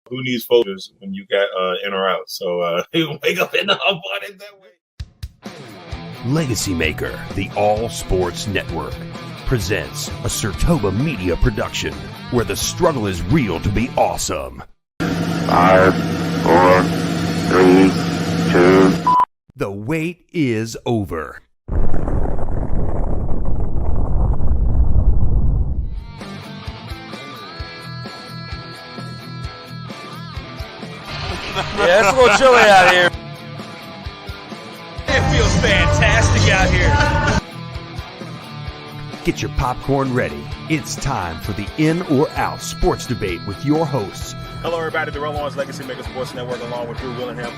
Who needs folders when you got in or out? So you wake up in the hub on it that way. LegacyMaker, the all sports network, presents a SIRTOBA media production where the struggle is real to be awesome. 5, 4, 3, 2. The wait is over. Yeah, it's a little chilly out here. It feels fantastic out here. Get your popcorn ready. It's time for the In or Out sports debate with your hosts. Hello, everybody. Darrell, Owens, LegacyMaker Sports Network, along with Drew Willingham.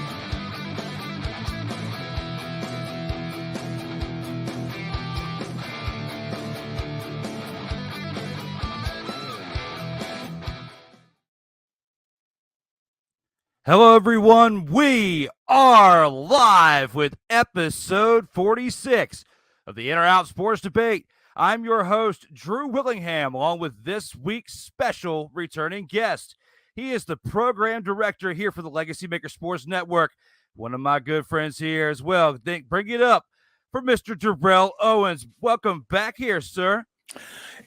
Hello, everyone. We are live with episode 46 of the In or Out Sports Debate. I'm your host, Drew Willingham, along with this week's special returning guest. He is the program director here for the LegacyMaker Sports Network. One of my good friends here as well. Bring it up for Mr. Darrell Owens. Welcome back here, sir.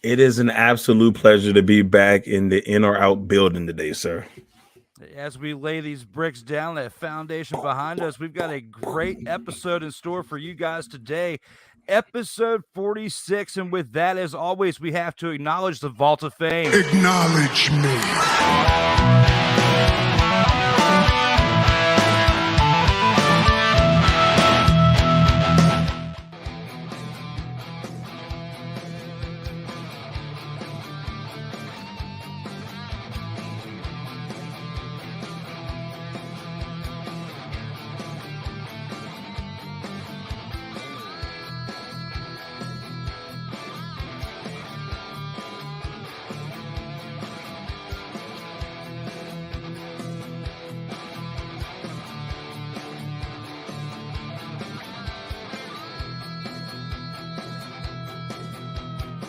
It is an absolute pleasure to be back in the In or Out building today, sir. As we lay these bricks down, that foundation behind us, we've got a great episode in store for you guys today. Episode 46, and with that, as always, we have to acknowledge the Vault of Fame. Acknowledge me.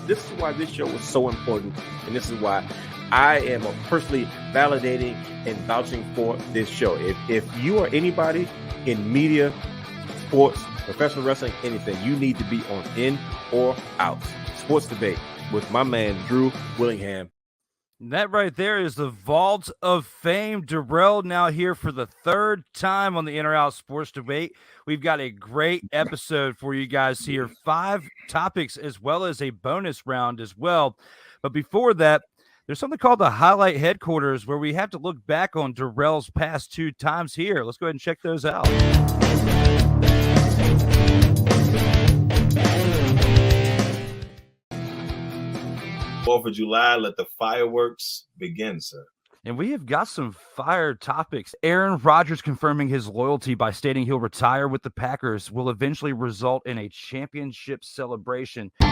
This is why this show is so important, and this is why I am personally validating and vouching for this show. If you are anybody in media, sports, professional wrestling, anything, you need to be on In or Out Sports Debate with my man, Drew Willingham. That right there is the Vault of Fame. Darrell now here for the third time on the In or Out Sports Debate. We've got a great episode for you guys here. 5 topics as well as a bonus round as well. But before that, there's something called the Highlight Headquarters where we have to look back on Darrell's past 2 times here. Let's go ahead and check those out. 4th of July, let the fireworks begin, sir. And we have got some fire topics. Aaron Rodgers confirming his loyalty by stating he'll retire with the Packers will eventually result in a championship celebration. He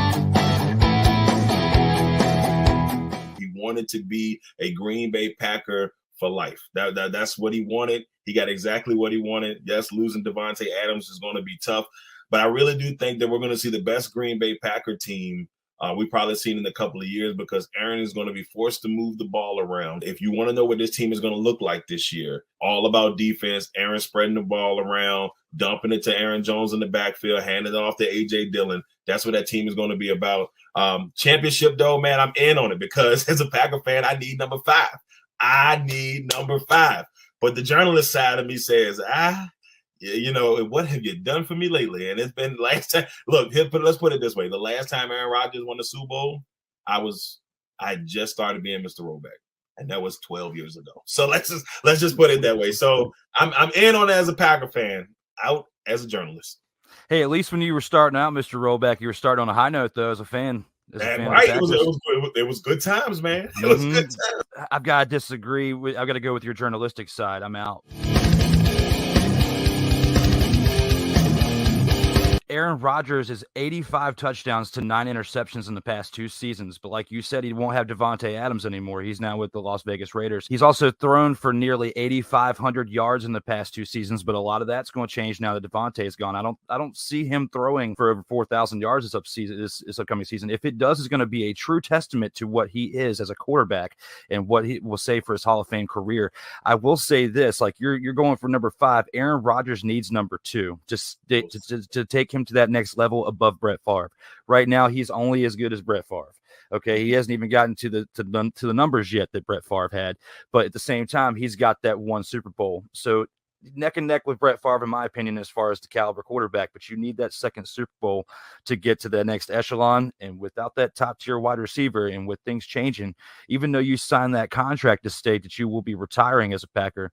wanted to be a Green Bay Packer for life. That's what he wanted. He got exactly what he wanted. Yes, losing Davante Adams is going to be tough, but I really do think that we're going to see the best Green Bay Packer team we've probably seen in a couple of years, because Aaron is going to be forced to move the ball around. If you want to know what this team is going to look like this year, all about defense, Aaron spreading the ball around, dumping it to Aaron Jones in the backfield, handing it off to A.J. Dillon. That's what that team is going to be about. Championship, though, man, I'm in on it, because as a Packer fan, I need number 5. I need number 5. But the journalist side of me says, you know, what have you done for me lately? And it's been last time. Look, let's put it this way. The last time Aaron Rodgers won the Super Bowl, I just started being Mr. Rollback, and that was 12 years ago. So let's just put it that way. So I'm in on it as a Packer fan, out as a journalist. Hey, at least when you were starting out, Mr. Rollback, you were starting on a high note, though, as a fan. Right. It was good times, man. It was good times. I've got to disagree. I've got to go with your journalistic side. I'm out. Aaron Rodgers is 85 touchdowns to 9 interceptions in the past 2 seasons. But like you said, he won't have Davante Adams anymore. He's now with the Las Vegas Raiders. He's also thrown for nearly 8,500 yards in the past 2 seasons, but a lot of that's going to change now that Davante is gone. I don't see him throwing for over 4,000 yards this upcoming season. If it does, it's going to be a true testament to what he is as a quarterback and what he will say for his Hall of Fame career. I will say this, like you're going for number 5. Aaron Rodgers needs number 2 to take him to that next level above Brett Favre. Right now, he's only as good as Brett Favre. Okay, he hasn't even gotten to the numbers yet that Brett Favre had, but at the same time, he's got that 1 Super Bowl. So neck and neck with Brett Favre, in my opinion, as far as the caliber quarterback. But you need that 2nd Super Bowl to get to the next echelon. And without that top tier wide receiver, and with things changing, even though you sign that contract to state that you will be retiring as a Packer,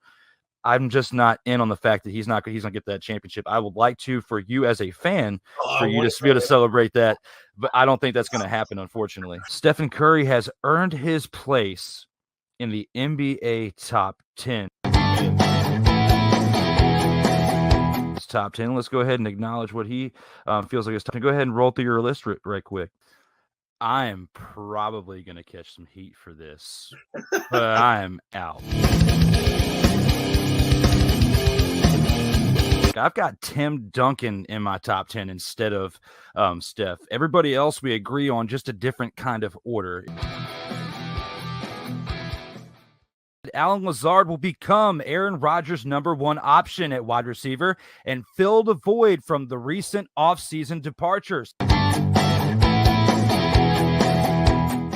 I'm just not in on the fact that he's going to get that championship. I would like to, for you as a fan, for you to be able to celebrate that, but I don't think that's going to happen, unfortunately. Stephen Curry has earned his place in the NBA top 10. Top 10. Let's go ahead and acknowledge what he feels like it's time to go ahead and roll through your list right quick. I am probably going to catch some heat for this, but I am out. I've got Tim Duncan in my top 10 instead of Steph. Everybody else we agree on just a different kind of order. Allen Lazard will become Aaron Rodgers' number 1 option at wide receiver and fill the void from the recent offseason departures.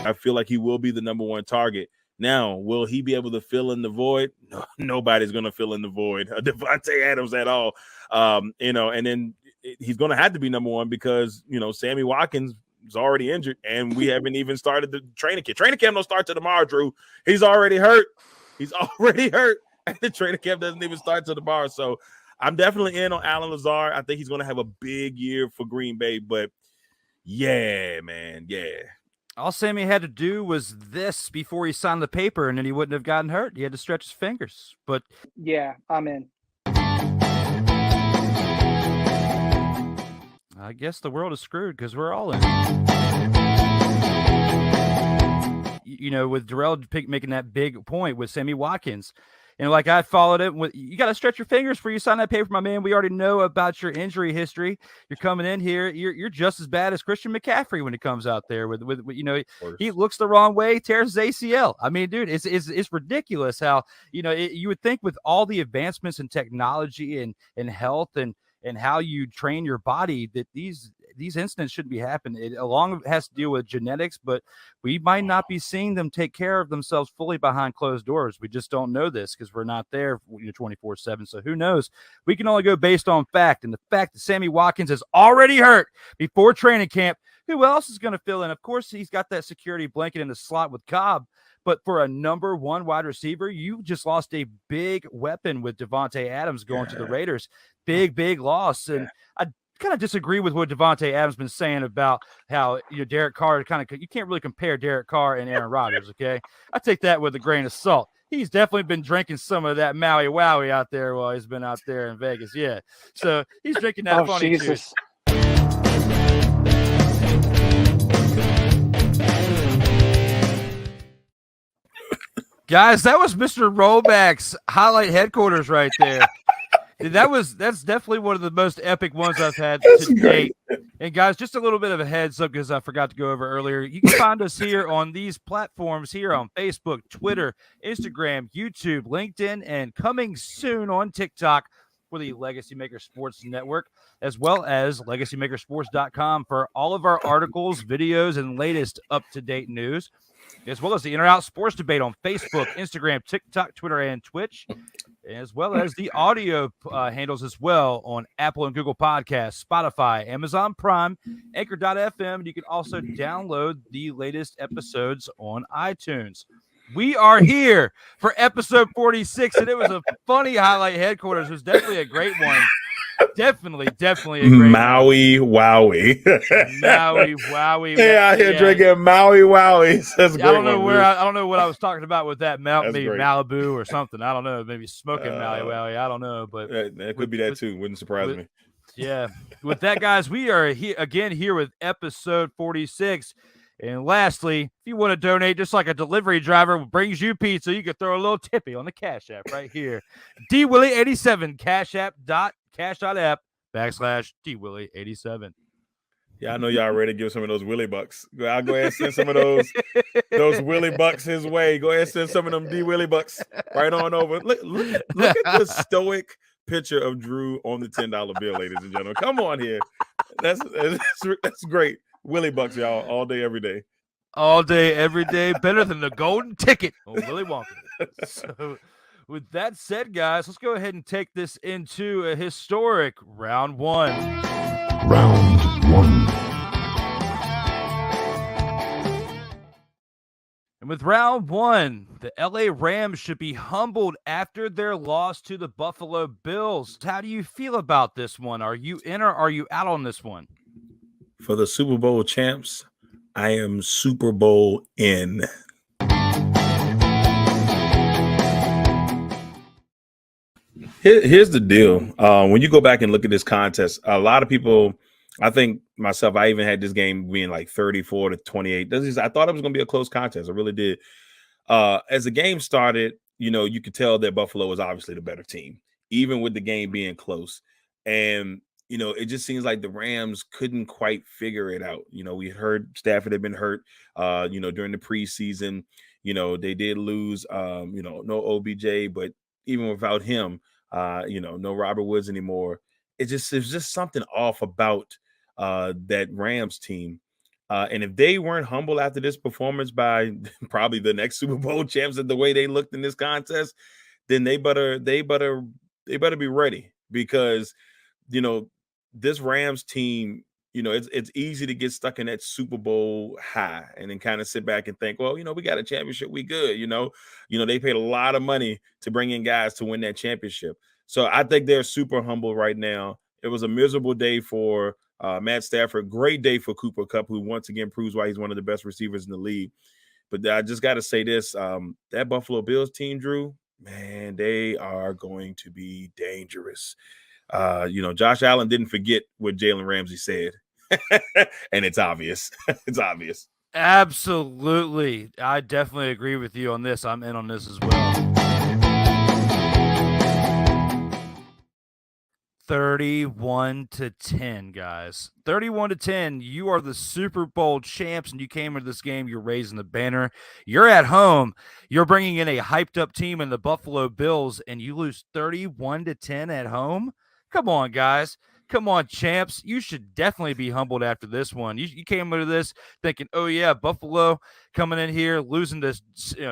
I feel like he will be the number 1 target. Now, will he be able to fill in the void? No, nobody's going to fill in the void. Davante Adams at all. And then he's going to have to be number 1 because, Sammy Watkins is already injured and we haven't even started the training camp. Training camp don't start till tomorrow, Drew. He's already hurt. And the training camp doesn't even start till tomorrow. So I'm definitely in on Allen Lazard. I think he's going to have a big year for Green Bay. But, yeah, man, yeah. All Sammy had to do was this before he signed the paper, and then he wouldn't have gotten hurt. He had to stretch his fingers. But yeah, I'm in. I guess the world is screwed because we're all in. With Darrell making that big point with Sammy Watkins. And like I followed it with, you got to stretch your fingers before you sign that paper, my man. We already know about your injury history. You're coming in here. You're just as bad as Christian McCaffrey when it comes out there with he looks the wrong way, tears his ACL. I mean, dude, it's ridiculous how, you would think with all the advancements in technology and health and how you train your body that these incidents shouldn't be happening. It has to deal with genetics, but we might not be seeing them take care of themselves fully behind closed doors. We just don't know this because we're not there 24/7. So who knows? We can only go based on fact. And the fact that Sammy Watkins is already hurt before training camp, who else is going to fill in? Of course, he's got that security blanket in the slot with Cobb. But for a number 1 wide receiver, you just lost a big weapon with Davante Adams going to the Raiders. Big loss. And I kind of disagree with what Davante Adams been saying about how Derek Carr you can't really compare Derek Carr and Aaron Rodgers. Okay, I take that with a grain of salt. He's definitely been drinking some of that Maui Wowie out there while he's been out there in Vegas. Yeah, so he's drinking that funny juice. Guys, that was Mr. Rollback's highlight headquarters right there. That's definitely one of the most epic ones I've had to date. And guys, just a little bit of a heads up because I forgot to go over earlier. You can find us here on these platforms here on Facebook, Twitter, Instagram, YouTube, LinkedIn, and coming soon on TikTok for the LegacyMaker Sports Network, as well as LegacyMakerSports.com for all of our articles, videos, and latest up-to-date news, as well as the In or Out Sports Debate on Facebook, Instagram, TikTok, Twitter, and Twitch, as well as the audio handles as well on Apple and Google Podcasts, Spotify, Amazon Prime, Anchor.fm, and you can also download the latest episodes on iTunes. We are here for episode 46, and it was a funny highlight headquarters. It was definitely a great one. Definitely a great Maui Wowie. Maui Wowie. Hey, out here drinking Maui Wowies. That's great. I don't know what I was talking about with that. Maybe Malibu or something. I don't know. Maybe smoking Maui Wowie. I don't know, but that could be that too. Wouldn't surprise me. Yeah. With that, guys, we are here with episode 46. And lastly, if you want to donate, just like a delivery driver brings you pizza, you can throw a little tippy on the Cash App right here. DWilly87, cash.app/DWilly87. Yeah, I know y'all ready to give some of those Willie Bucks. I'll go ahead and send some of those Willie Bucks his way. Go ahead and send some of them D Willie Bucks right on over. Look at the stoic picture of Drew on the $10 bill, ladies and gentlemen. Come on here. That's great. Willie Bucks, y'all, all day, every day. All day, every day. Better than the golden ticket on Willy Wonka. So, with that said, guys, let's go ahead and take this into a historic round one. Round one. And with round one, the LA Rams should be humbled after their loss to the Buffalo Bills. How do you feel about this one? Are you in or are you out on this one? For the Super Bowl champs, I am Super Bowl in. Here's the deal. When you go back and look at this contest, a lot of people, I think myself, I even had this game being like 34-28. I thought it was going to be a close contest. I really did. As the game started, you could tell that Buffalo was obviously the better team, even with the game being close. And, it just seems like the Rams couldn't quite figure it out. We heard Stafford had been hurt, during the preseason. They did lose, no OBJ, but even without him, no Robert Woods anymore. It's just something off about that Rams team. And if they weren't humble after this performance by probably the next Super Bowl champs at the way they looked in this contest, then they better be ready because, this Rams team, it's easy to get stuck in that Super Bowl high and then kind of sit back and think, well, we got a championship. We good. They paid a lot of money to bring in guys to win that championship. So I think they're super humble right now. It was a miserable day for Matt Stafford. Great day for Cooper Kupp, who once again proves why he's one of the best receivers in the league. But I just got to say this, that Buffalo Bills team, Drew, man, they are going to be dangerous. Josh Allen didn't forget what Jalen Ramsey said, and it's obvious. It's obvious. Absolutely. I definitely agree with you on this. I'm in on this as well. 31-10, guys. 31-10. You are the Super Bowl champs, and you came into this game. You're raising the banner. You're at home. You're bringing in a hyped-up team in the Buffalo Bills, and you lose 31-10 at home? Come on, guys. Come on, champs. You should definitely be humbled after this one. You came into this thinking, oh, yeah, Buffalo coming in here, losing to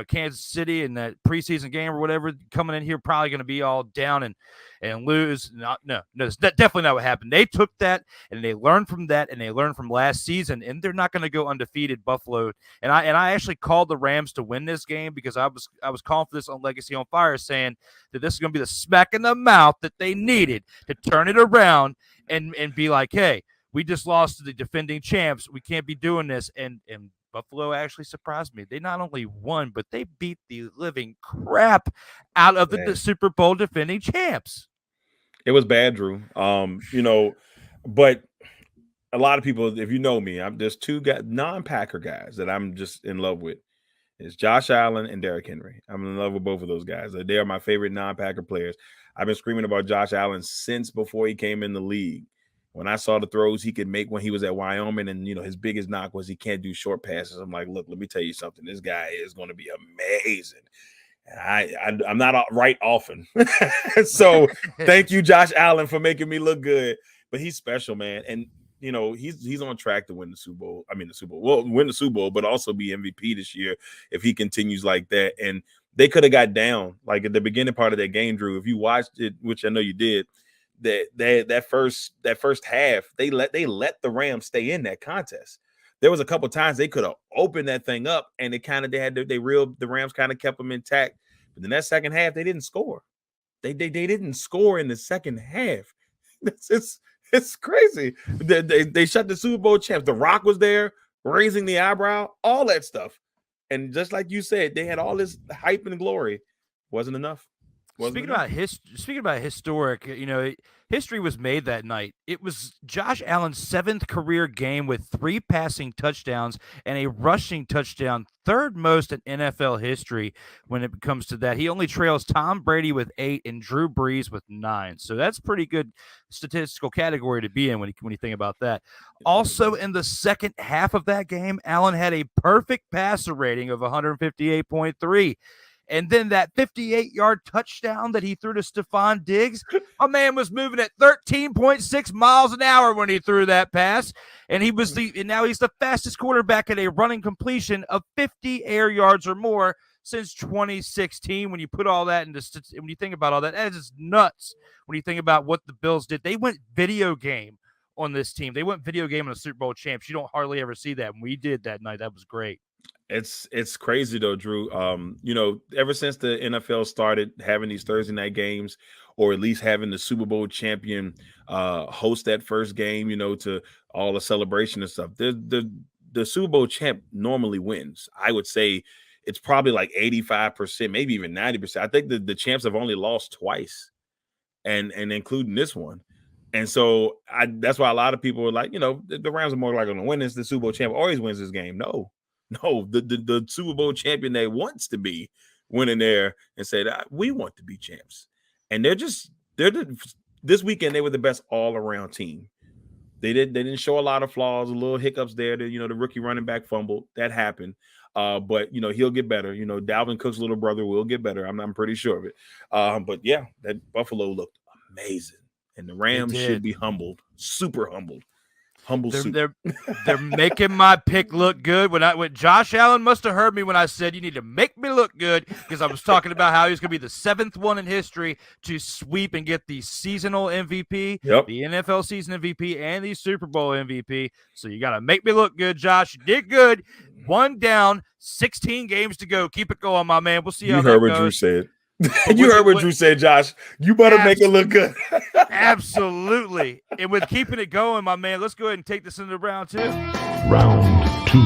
Kansas City in that preseason game or whatever, coming in here probably going to be all down and lose. No, that's definitely not what happened. They took that, and they learned from that, and they learned from last season, and they're not going to go undefeated, Buffalo. And I actually called the Rams to win this game because I was calling for this on Legacy on Fire, saying that this is going to be the smack in the mouth that they needed to turn it around and be like, hey, we just lost to the defending champs. We can't be doing this. And Buffalo actually surprised me. They not only won, but they beat the living crap out of the Super Bowl defending champs. It was bad, Drew. But a lot of people, if you know me, there's two non-Packer guys that I'm just in love with. It's Josh Allen and Derrick Henry. I'm in love with both of those guys. They are my favorite non-Packer players. I've been screaming about Josh Allen since before he came in the league. When I saw the throws he could make when he was at Wyoming, and his biggest knock was he can't do short passes. I'm like, look, let me tell you something. This guy is going to be amazing. And I'm not right often. So thank you, Josh Allen, for making me look good. But he's special, man. And he's on track to win the Super Bowl. Win the Super Bowl, but also be MVP this year if he continues like that. And they could have got down like at the beginning part of that game, Drew. If you watched it, which I know you did, that first half, they let the Rams stay in that contest. There was a couple times they could have opened that thing up, and the Rams kind of kept them intact. But then that second half, they didn't score. They didn't score in the second half. It's crazy. They shut the Super Bowl champs. The Rock was there, raising the eyebrow, all that stuff. And just like you said, they had all this hype and glory. Wasn't enough. Speaking about historic, history was made that night. It was Josh Allen's 7th career game with 3 passing touchdowns and a rushing touchdown, third most in NFL history when it comes to that. He only trails Tom Brady with 8 and Drew Brees with 9. So that's pretty good statistical category to be in when you think about that. Also, in the second half of that game, Allen had a perfect passer rating of 158.3. And then that 58-yard touchdown that he threw to Stephon Diggs, a man was moving at 13.6 miles an hour when he threw that pass. And now he's the fastest quarterback at a running completion of 50 air yards or more since 2016. When you put all that when you think about all that, that is just nuts. When you think about what the Bills did, they went video game on this team. They went video game on the Super Bowl champs. You don't hardly ever see that. And we did that night. That was great. It's crazy though, Drew. Ever since the NFL started having these Thursday night games, or at least having the Super Bowl champion host that first game, to all the celebration and stuff, the Super Bowl champ normally wins. I would say it's probably like 85%, maybe even 90%. I think the champs have only lost twice, and including this one. And so that's why a lot of people are like, the Rams are more likely to win this. The Super Bowl champ always wins this game. No, the Super Bowl champion that wants to be went in there and said, we want to be champs. And this weekend, they were the best all around team. They didn't show a lot of flaws, a little hiccups there. The rookie running back fumbled. That happened. But he'll get better. Dalvin Cook's little brother will get better. I'm pretty sure of it. But yeah, that Buffalo looked amazing. And the Rams should be humbled, super humbled. They're making my pick look good. When Josh Allen must have heard me when I said you need to make me look good, because I was talking about how he's going to be the 7th one in history to sweep and get the seasonal MVP, the NFL season MVP, and the Super Bowl MVP. So you got to make me look good, Josh. You did good. 1 down, 16 games to go. Keep it going, my man. We'll see how that goes. You heard what Drew said. You heard what Drew said, Josh. You better make it look good. Absolutely. And with keeping it going, my man, let's go ahead and take this into round 2. Round 2.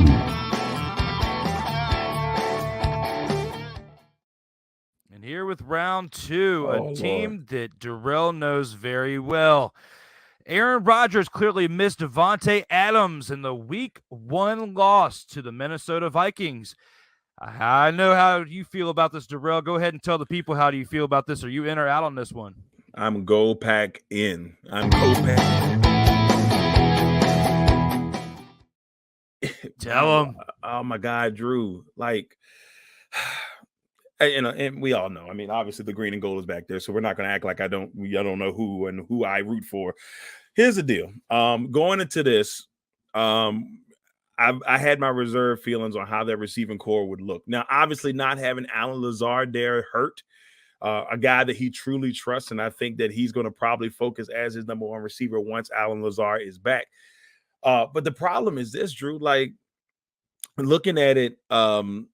And here with round 2, a team that Darrell knows very well. Aaron Rodgers clearly missed Davante Adams in the Week 1 loss to the Minnesota Vikings. I know how you feel about this, Darrell. Go ahead and tell the people how do you feel about this. Are you in or out on this one? I'm go pack in. I'm go pack. Tell them. Oh my God, Drew. Like, and we all know. I mean, obviously the green and gold is back there, so we're not going to act like I don't know who I root for. Here's the deal. Going into this, I had my reserve feelings on how that receiving core would look. Now, obviously, not having Allen Lazard there hurt. A guy that he truly trusts, and I think that he's going to probably focus as his number 1 receiver once Allen Lazard is back. But the problem is this, Drew. Like, looking at it, the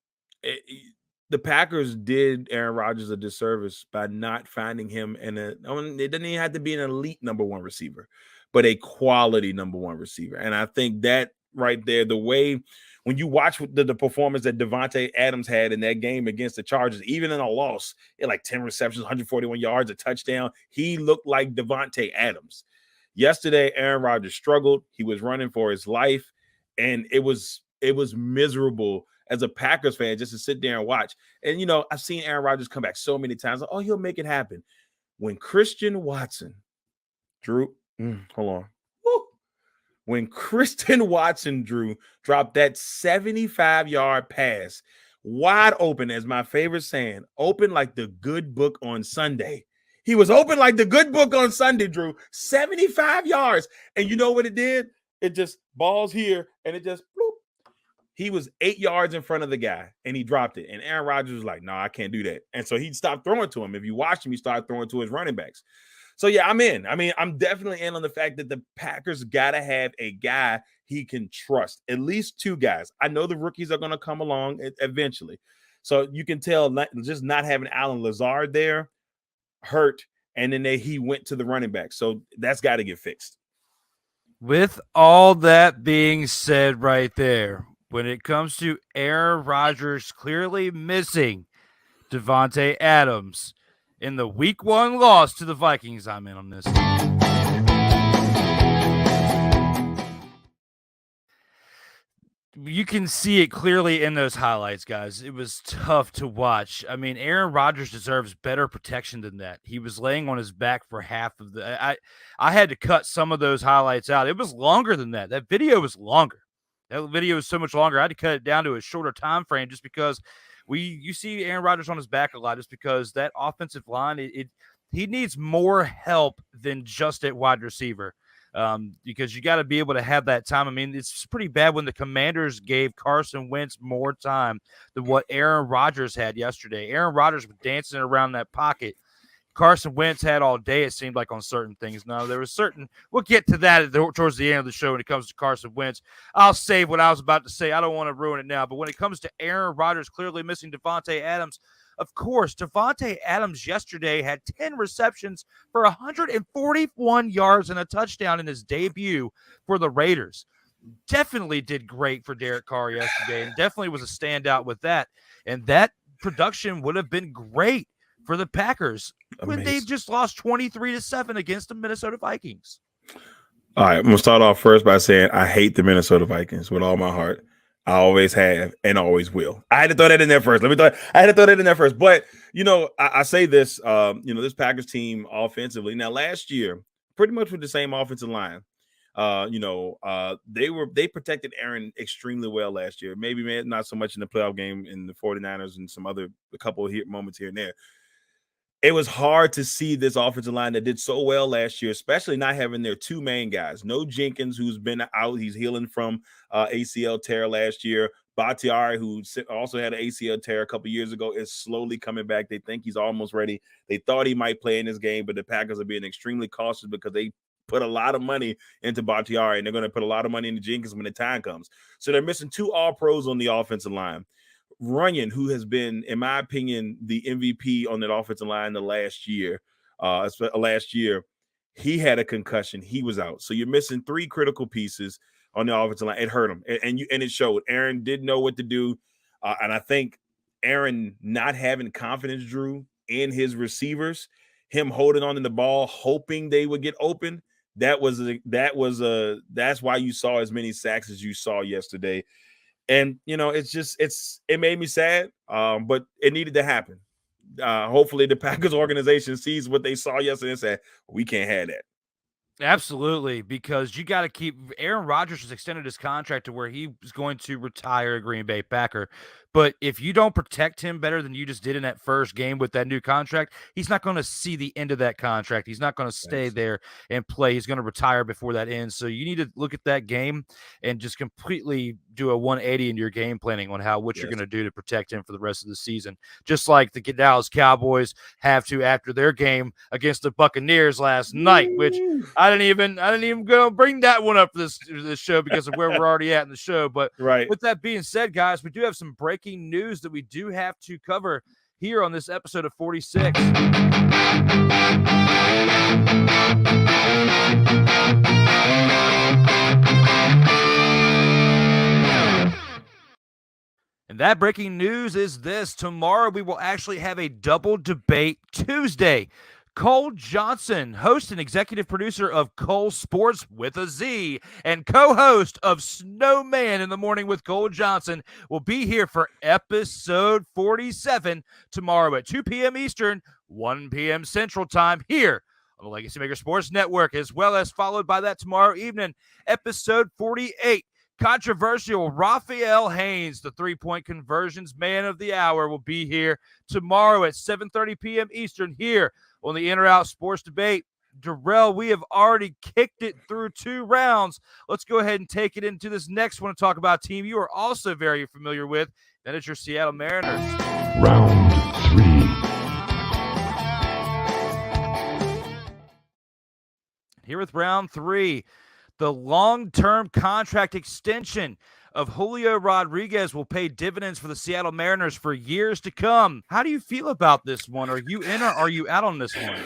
Packers did Aaron Rodgers a disservice by not finding him it doesn't even have to be an elite number 1 receiver, but a quality number 1 receiver. And I think that right there, the way when you watch the performance that Davante Adams had in that game against the Chargers, even in a loss, it like 10 receptions, 141 yards, a touchdown, he looked like Davante Adams. Yesterday, Aaron Rodgers struggled. He was running for his life, and it was miserable as a Packers fan just to sit there and watch. And I've seen Aaron Rodgers come back so many times. Like, he'll make it happen. When Christian Watson, Drew, hold on. When Christian Watson, Drew, dropped that 75-yard pass, wide open, as my favorite saying, open like the good book on Sunday. He was open like the good book on Sunday, Drew. 75 yards. And you know what it did? It just balls here, and it just bloop. He was 8 yards in front of the guy, and he dropped it. And Aaron Rodgers was like, no, I can't do that. And so he stopped throwing to him. If you watch him, he started throwing to his running backs. So, yeah, I'm in. I mean, I'm definitely in on the fact that the Packers got to have a guy he can trust, at least 2 guys. I know the rookies are going to come along eventually. So you can tell just not having Allen Lazard there hurt, and then he went to the running back. So that's got to get fixed. With all that being said right there, when it comes to Aaron Rodgers clearly missing Davante Adams, in the Week 1 loss to the Vikings. I'm in on this. You can see it clearly in those highlights, guys. It was tough to watch. I mean, Aaron Rodgers deserves better protection than that. He was laying on his back for half of the I had to cut some of those highlights out. It was longer than that. That video was longer. That video was so much longer. I had to cut it down to a shorter time frame just because you see Aaron Rodgers on his back a lot just because that offensive line, he needs more help than just at wide receiver. Because you got to be able to have that time. I mean, it's pretty bad when the Commanders gave Carson Wentz more time than what Aaron Rodgers had yesterday. Aaron Rodgers was dancing around that pocket. Carson Wentz had all day, it seemed like, on certain things. Now, there was we'll get to that towards the end of the show when it comes to Carson Wentz. I'll save what I was about to say. I don't want to ruin it now. But when it comes to Aaron Rodgers clearly missing Davante Adams, of course, Davante Adams yesterday had 10 receptions for 141 yards and a touchdown in his debut for the Raiders. Definitely did great for Derek Carr yesterday and definitely was a standout with that. And that production would have been great for the Packers when they just lost 23-7 against the Minnesota Vikings. All right, I'm going to start off first by saying I hate the Minnesota Vikings with all my heart. I always have and always will. I had to throw that in there first. I had to throw that in there first. But, I say this, this Packers team offensively. Now, last year, pretty much with the same offensive line, they protected Aaron extremely well last year. Maybe not so much in the playoff game in the 49ers and a couple of moments here and there. It was hard to see this offensive line that did so well last year, especially not having their two main guys. No Jenkins, who's been out. He's healing from ACL tear last year. Bakhtiari, who also had an ACL tear a couple years ago, is slowly coming back. They think he's almost ready. They thought he might play in this game, but the Packers are being extremely cautious because they put a lot of money into Bakhtiari, and they're going to put a lot of money into Jenkins when the time comes. So they're missing two all-pros on the offensive line. Runyon, who has been, in my opinion, the MVP on that offensive line the last year, he had a concussion. He was out. So you're missing three critical pieces on the offensive line. It hurt him, and it showed. Aaron didn't know what to do, and I think Aaron not having confidence, Drew, in his receivers, him holding on to the ball, hoping they would get open. That's why you saw as many sacks as you saw yesterday. And, it made me sad, but it needed to happen. Hopefully the Packers organization sees what they saw yesterday and said, we can't have that. Absolutely, because you got to keep – Aaron Rodgers has extended his contract to where he was going to retire a Green Bay Packer. But if you don't protect him better than you just did in that first game with that new contract, he's not going to see the end of that contract. He's not going to stay there and play. He's going to retire before that ends. So you need to look at that game and just completely do a 180 in your game planning on what you're going to do to protect him for the rest of the season. Just like the Dallas Cowboys have to after their game against the Buccaneers last night, which I didn't even go bring that one up for this show because of where we're already at in the show. But with that being said, guys, we do have some breaking news that we do have to cover here on this episode of 46. And that breaking news is this. Tomorrow we will actually have a double debate Tuesday. Cole Johnson, host and executive producer of Cole Sports with a Z, and co-host of Snowman in the Morning with Cole Johnson, will be here for episode 47 tomorrow at 2 p.m. Eastern, 1 p.m. Central Time here on the LegacyMaker Sports Network, as well as followed by that tomorrow evening, episode 48. Controversial Raphael Haynes, the three-point conversions man of the hour, will be here tomorrow at 7:30 p.m. Eastern here on the In or Out Sports Debate. Darrell, we have already kicked it through 2 rounds. Let's go ahead and take it into this next one to talk about a team you are also very familiar with. That is your Seattle Mariners. Round 3. Here with round 3. The long-term contract extension of Julio Rodriguez will pay dividends for the Seattle Mariners for years to come. How do you feel about this one? Are you in or are you out on this one?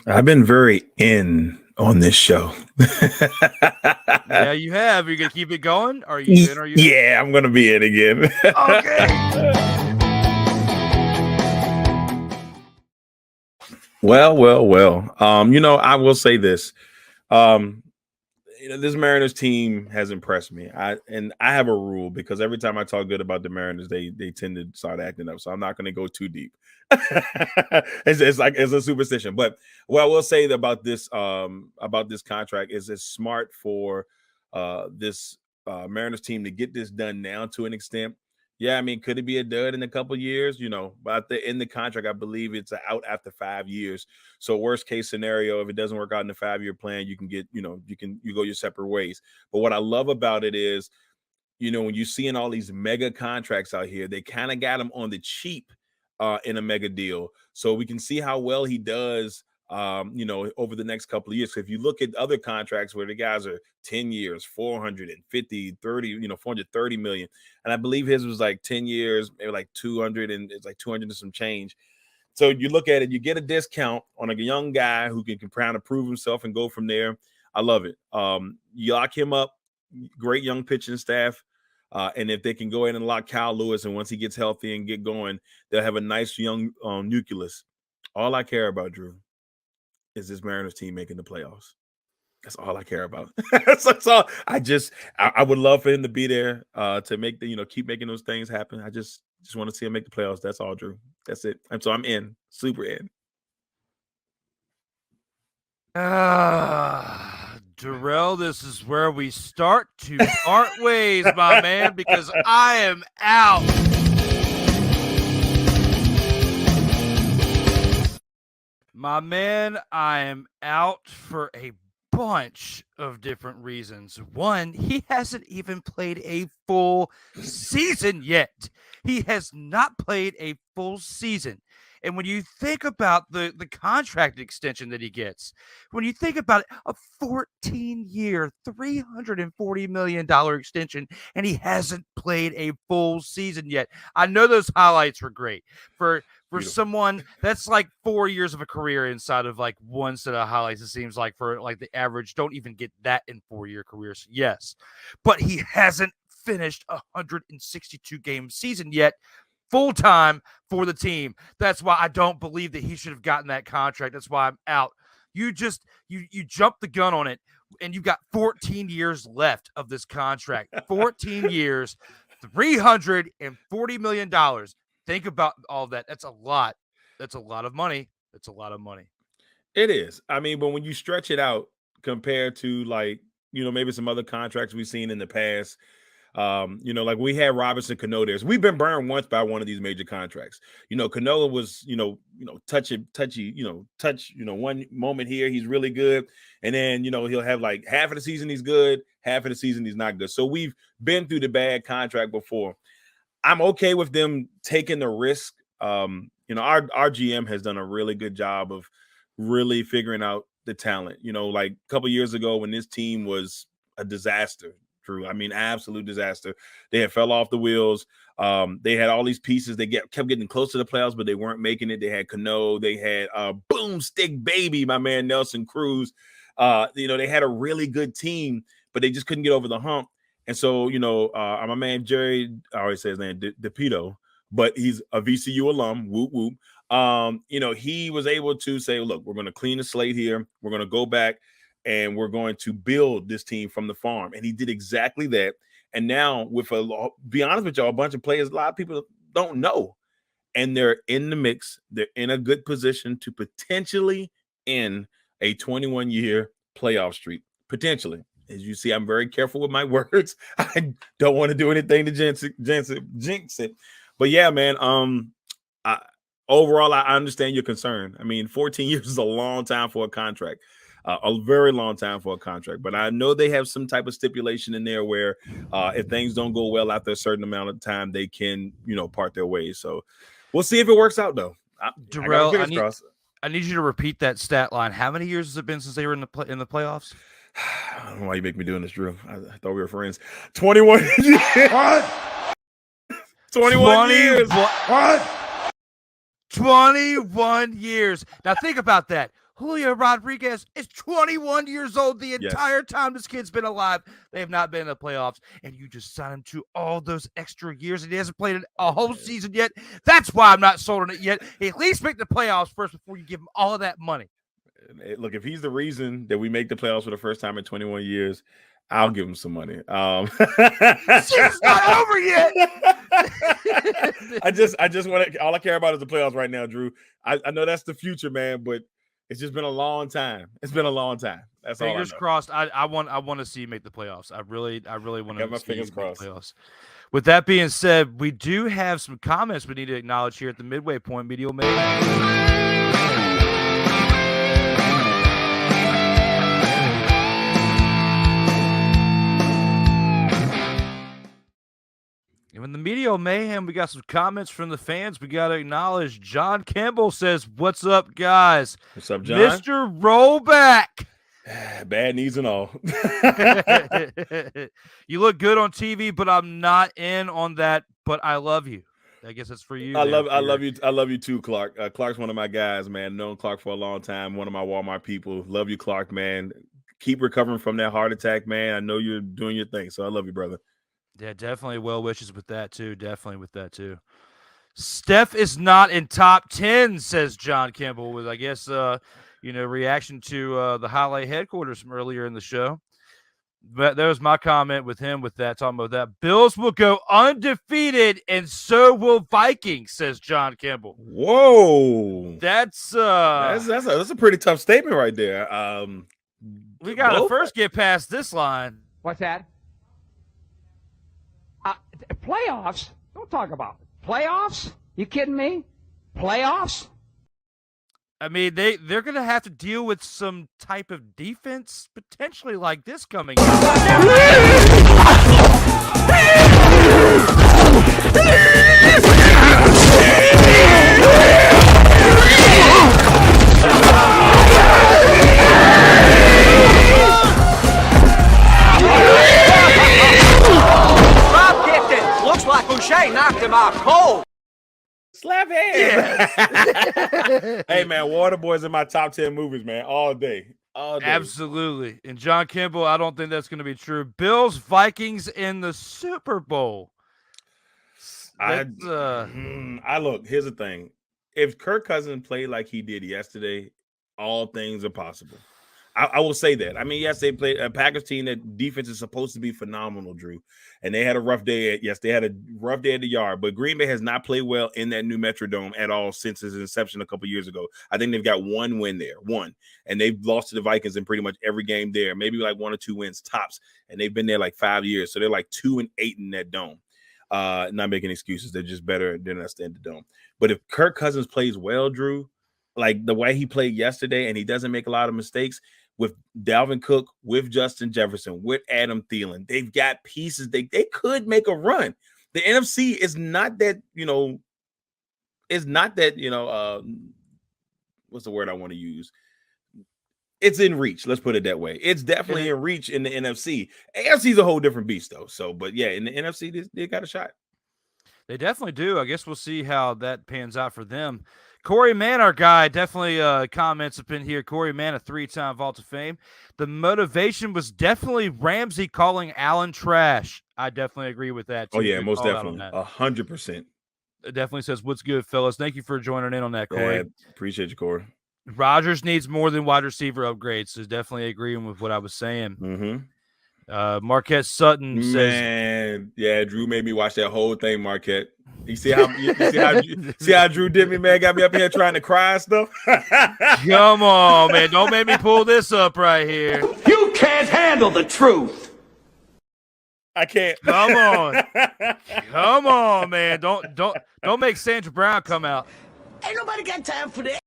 I've been very in on this show. Yeah, you have. Are you going to keep it going? Are you in or are you out? Yeah, I'm going to be in again. Okay. Well. I will say this. This Mariners team has impressed me. I have a rule because every time I talk good about the Mariners, they tend to start acting up. So I'm not going to go too deep. it's a superstition. But what I will say about this contract is it's smart for this Mariners team to get this done now to an extent. Yeah, I mean, could it be a dud in a couple of years? But in the contract, I believe it's out after 5 years. So worst case scenario, if it doesn't work out in the 5-year plan, you can get, you go your separate ways. But what I love about it is, when you're seeing all these mega contracts out here, they kind of got him on the cheap in a mega deal. So we can see how well he does over the next couple of years. So if you look at other contracts where the guys are 10 years, 450, 30, 430 million. And I believe his was like 10 years, maybe like 200, and it's like 200 and some change. So you look at it, you get a discount on a young guy who can kind of prove himself and go from there. I love it. You lock him up, great young pitching staff. And if they can go in and lock Kyle Lewis, and once he gets healthy and get going, they'll have a nice young nucleus. All I care about, Drew, is this Mariners team making the playoffs. That's all I care about. That's all. I would love for him to be there to make keep making those things happen. I just want to see him make the playoffs. That's all, Drew. That's it. And so I'm in, super in. Darrell, this is where we start to part ways, my man, because I am out. My man, I am out for a bunch of different reasons. One, he hasn't even played a full season yet. He has not played a full season. And when you think about the contract extension that he gets, when you think about it, a 14-year, $340 million extension, and he hasn't played a full season yet. I know those highlights were great. For someone that's like 4 years of a career inside of like one set of highlights, it seems like for like the average don't even get that in 4-year careers. Yes, but he hasn't finished a 162 game season yet, full time for the team. That's why I don't believe that he should have gotten that contract. That's why I'm out. You jumped the gun on it, and you got 14 years left of this contract. 14 years, $340 million. Think about all that. That's a lot. That's a lot of money. That's a lot of money. It is. I mean, but when you stretch it out compared to maybe some other contracts we've seen in the past, like we had Robinson Cano there. So we've been burned once by one of these major contracts. Cano was, touchy, one moment here, he's really good. And then, he'll have like half of the season he's good, half of the season he's not good. So we've been through the bad contract before. I'm okay with them taking the risk. Our GM has done a really good job of really figuring out the talent. Like a couple years ago when this team was a disaster, Drew. I mean, absolute disaster. They had fell off the wheels. They had all these pieces. They kept getting close to the playoffs, but they weren't making it. They had Cano. They had Boomstick Baby, my man Nelson Cruz. They had a really good team, but they just couldn't get over the hump. And so, my man Jerry, I always say his name, DePito, but he's a VCU alum, whoop, whoop. He was able to say, look, we're going to clean the slate here. We're going to go back and we're going to build this team from the farm. And he did exactly that. And now be honest with y'all, a bunch of players, a lot of people don't know. And they're in the mix. They're in a good position to potentially end a 21-year playoff streak. Potentially. As you see, I'm very careful with my words. I don't want to do anything to jinx it. But yeah, man, overall, I understand your concern. I mean, 14 years is a long time for a contract, a very long time for a contract. But I know they have some type of stipulation in there where if things don't go well after a certain amount of time, they can, part their ways. So we'll see if it works out, though. Darrell, I need you to repeat that stat line. How many years has it been since they were in the playoffs? I don't know why you make me doing this, Drew. I thought we were friends. 21 years. What? 21 years. What? 21 years. Now think about that. Julio Rodriguez is 21 years old the entire time this kid's been alive. They have not been in the playoffs, and you just signed him to all those extra years, and he hasn't played a whole season yet. That's why I'm not sold on it yet. At least make the playoffs first before you give him all of that money. Look, if he's the reason that we make the playoffs for the first time in 21 years, I'll give him some money. It's not over yet. I just want to. All I care about is the playoffs right now, Drew. I know that's the future, man, but it's just been a long time. It's been a long time. That's all. Fingers crossed. I want to see you make the playoffs. I really want to. Got my fingers crossed. Playoffs. With that being said, we do have some comments we need to acknowledge here at the midway point. Medial Mayhem. In the Media Mayhem, we got some comments from the fans. We got to acknowledge John Campbell says, "What's up, guys? What's up, John? Mr. Rollback." Bad knees and all. You look good on TV, but I'm not in on that. But I love you. I guess that's for you. I love you too, Clark. Clark's one of my guys, man. Known Clark for a long time. One of my Walmart people. Love you, Clark, man. Keep recovering from that heart attack, man. I know you're doing your thing, so I love you, brother. Yeah, definitely well wishes with that too. Steph is not in top 10, says John Campbell, with I guess reaction to the highlight headquarters from earlier in the show. But there was my comment with him with that, talking about that. Bills will go undefeated, and so will Vikings, says John Campbell. Whoa, that's a pretty tough statement right there. We got to first get past this line. What's that? Playoffs? Don't talk about it. Playoffs? You kidding me? Playoffs? I mean, they're going to have to deal with some type of defense potentially like this coming. Looks like Boucher knocked him out cold. Slap hands. Yeah. Hey, man, Waterboy's in my top 10 movies, man, all day. Absolutely. And John Campbell, I don't think that's going to be true. Bills, Vikings in the Super Bowl. Look, here's the thing. If Kirk Cousins played like he did yesterday, all things are possible. I will say that. I mean, yes, they played a Packers team that defense is supposed to be phenomenal, Drew. And they had a rough day. They had a rough day at the yard. But Green Bay has not played well in that new Metrodome at all since its inception a couple years ago. I think they've got one win there, and they've lost to the Vikings in pretty much every game there. Maybe like 1 or 2 wins tops, and they've been there like 5 years. So they're like 2-8 in that dome. Not making excuses. They're just better than us in the dome. But if Kirk Cousins plays well, Drew, like the way he played yesterday, and he doesn't make a lot of mistakes, with Dalvin Cook, with Justin Jefferson, with Adam Thielen, they've got pieces. They could make a run. The NFC is not that, what's the word I want to use? It's in reach. Let's put it that way. It's definitely in reach in the NFC. AFC is a whole different beast, though. So, but yeah, in the NFC, they got a shot. They definitely do. I guess we'll see how that pans out for them. Corey Mann, our guy, definitely comments up in here. Corey Mann, a 3-time Vault of Fame. The motivation was definitely Ramsey calling Allen trash. I definitely agree with that, too. Oh, yeah, most definitely. 100%. It definitely says, what's good, fellas? Thank you for joining in on that, Corey. Yeah, appreciate you, Corey. Rodgers needs more than wide receiver upgrades, so definitely agreeing with what I was saying. Mm-hmm. Marquette Sutton says, "Man, yeah, Drew made me watch that whole thing, Marquette. You see how Drew did me, man? Got me up here trying to cry and stuff." Come on, man. Don't make me pull this up right here. You can't handle the truth. I can't. Come on. Come on, man. Don't make Sandra Brown come out. Ain't nobody got time for that.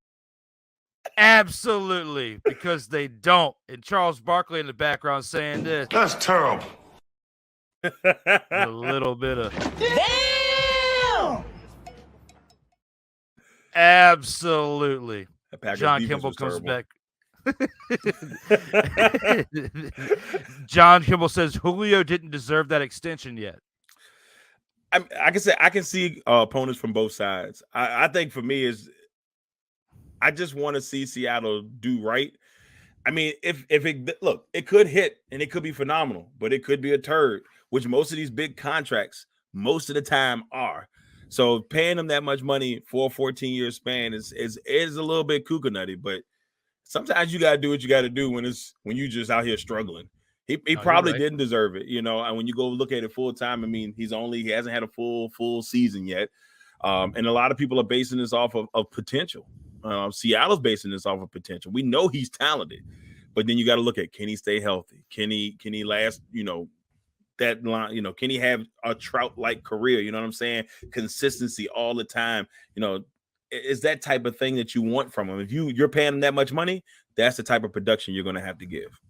Absolutely, because they don't. And Charles Barkley in the background saying this. That's terrible. A little bit of. Damn! Absolutely. John Kimball comes back. John Kimball says Julio didn't deserve that extension yet. I can see opponents from both sides. I think for me is I just want to see Seattle do right. I mean, if it could hit and it could be phenomenal, but it could be a turd, which most of these big contracts most of the time are. So paying them that much money for a 14-year span is a little bit kooky nutty, but sometimes you gotta do what you gotta do when you just out here struggling. He probably didn't deserve it, and when you go look at it full time, I mean, he hasn't had a full season yet. And a lot of people are basing this off of potential. Seattle's basing this off of potential. We know he's talented, but then you got to look at, can he stay healthy? Can he last, that line, can he have a Trout-like career? You know what I'm saying? Consistency all the time. Is that type of thing that you want from him. If you're paying him that much money, that's the type of production you're going to have to give.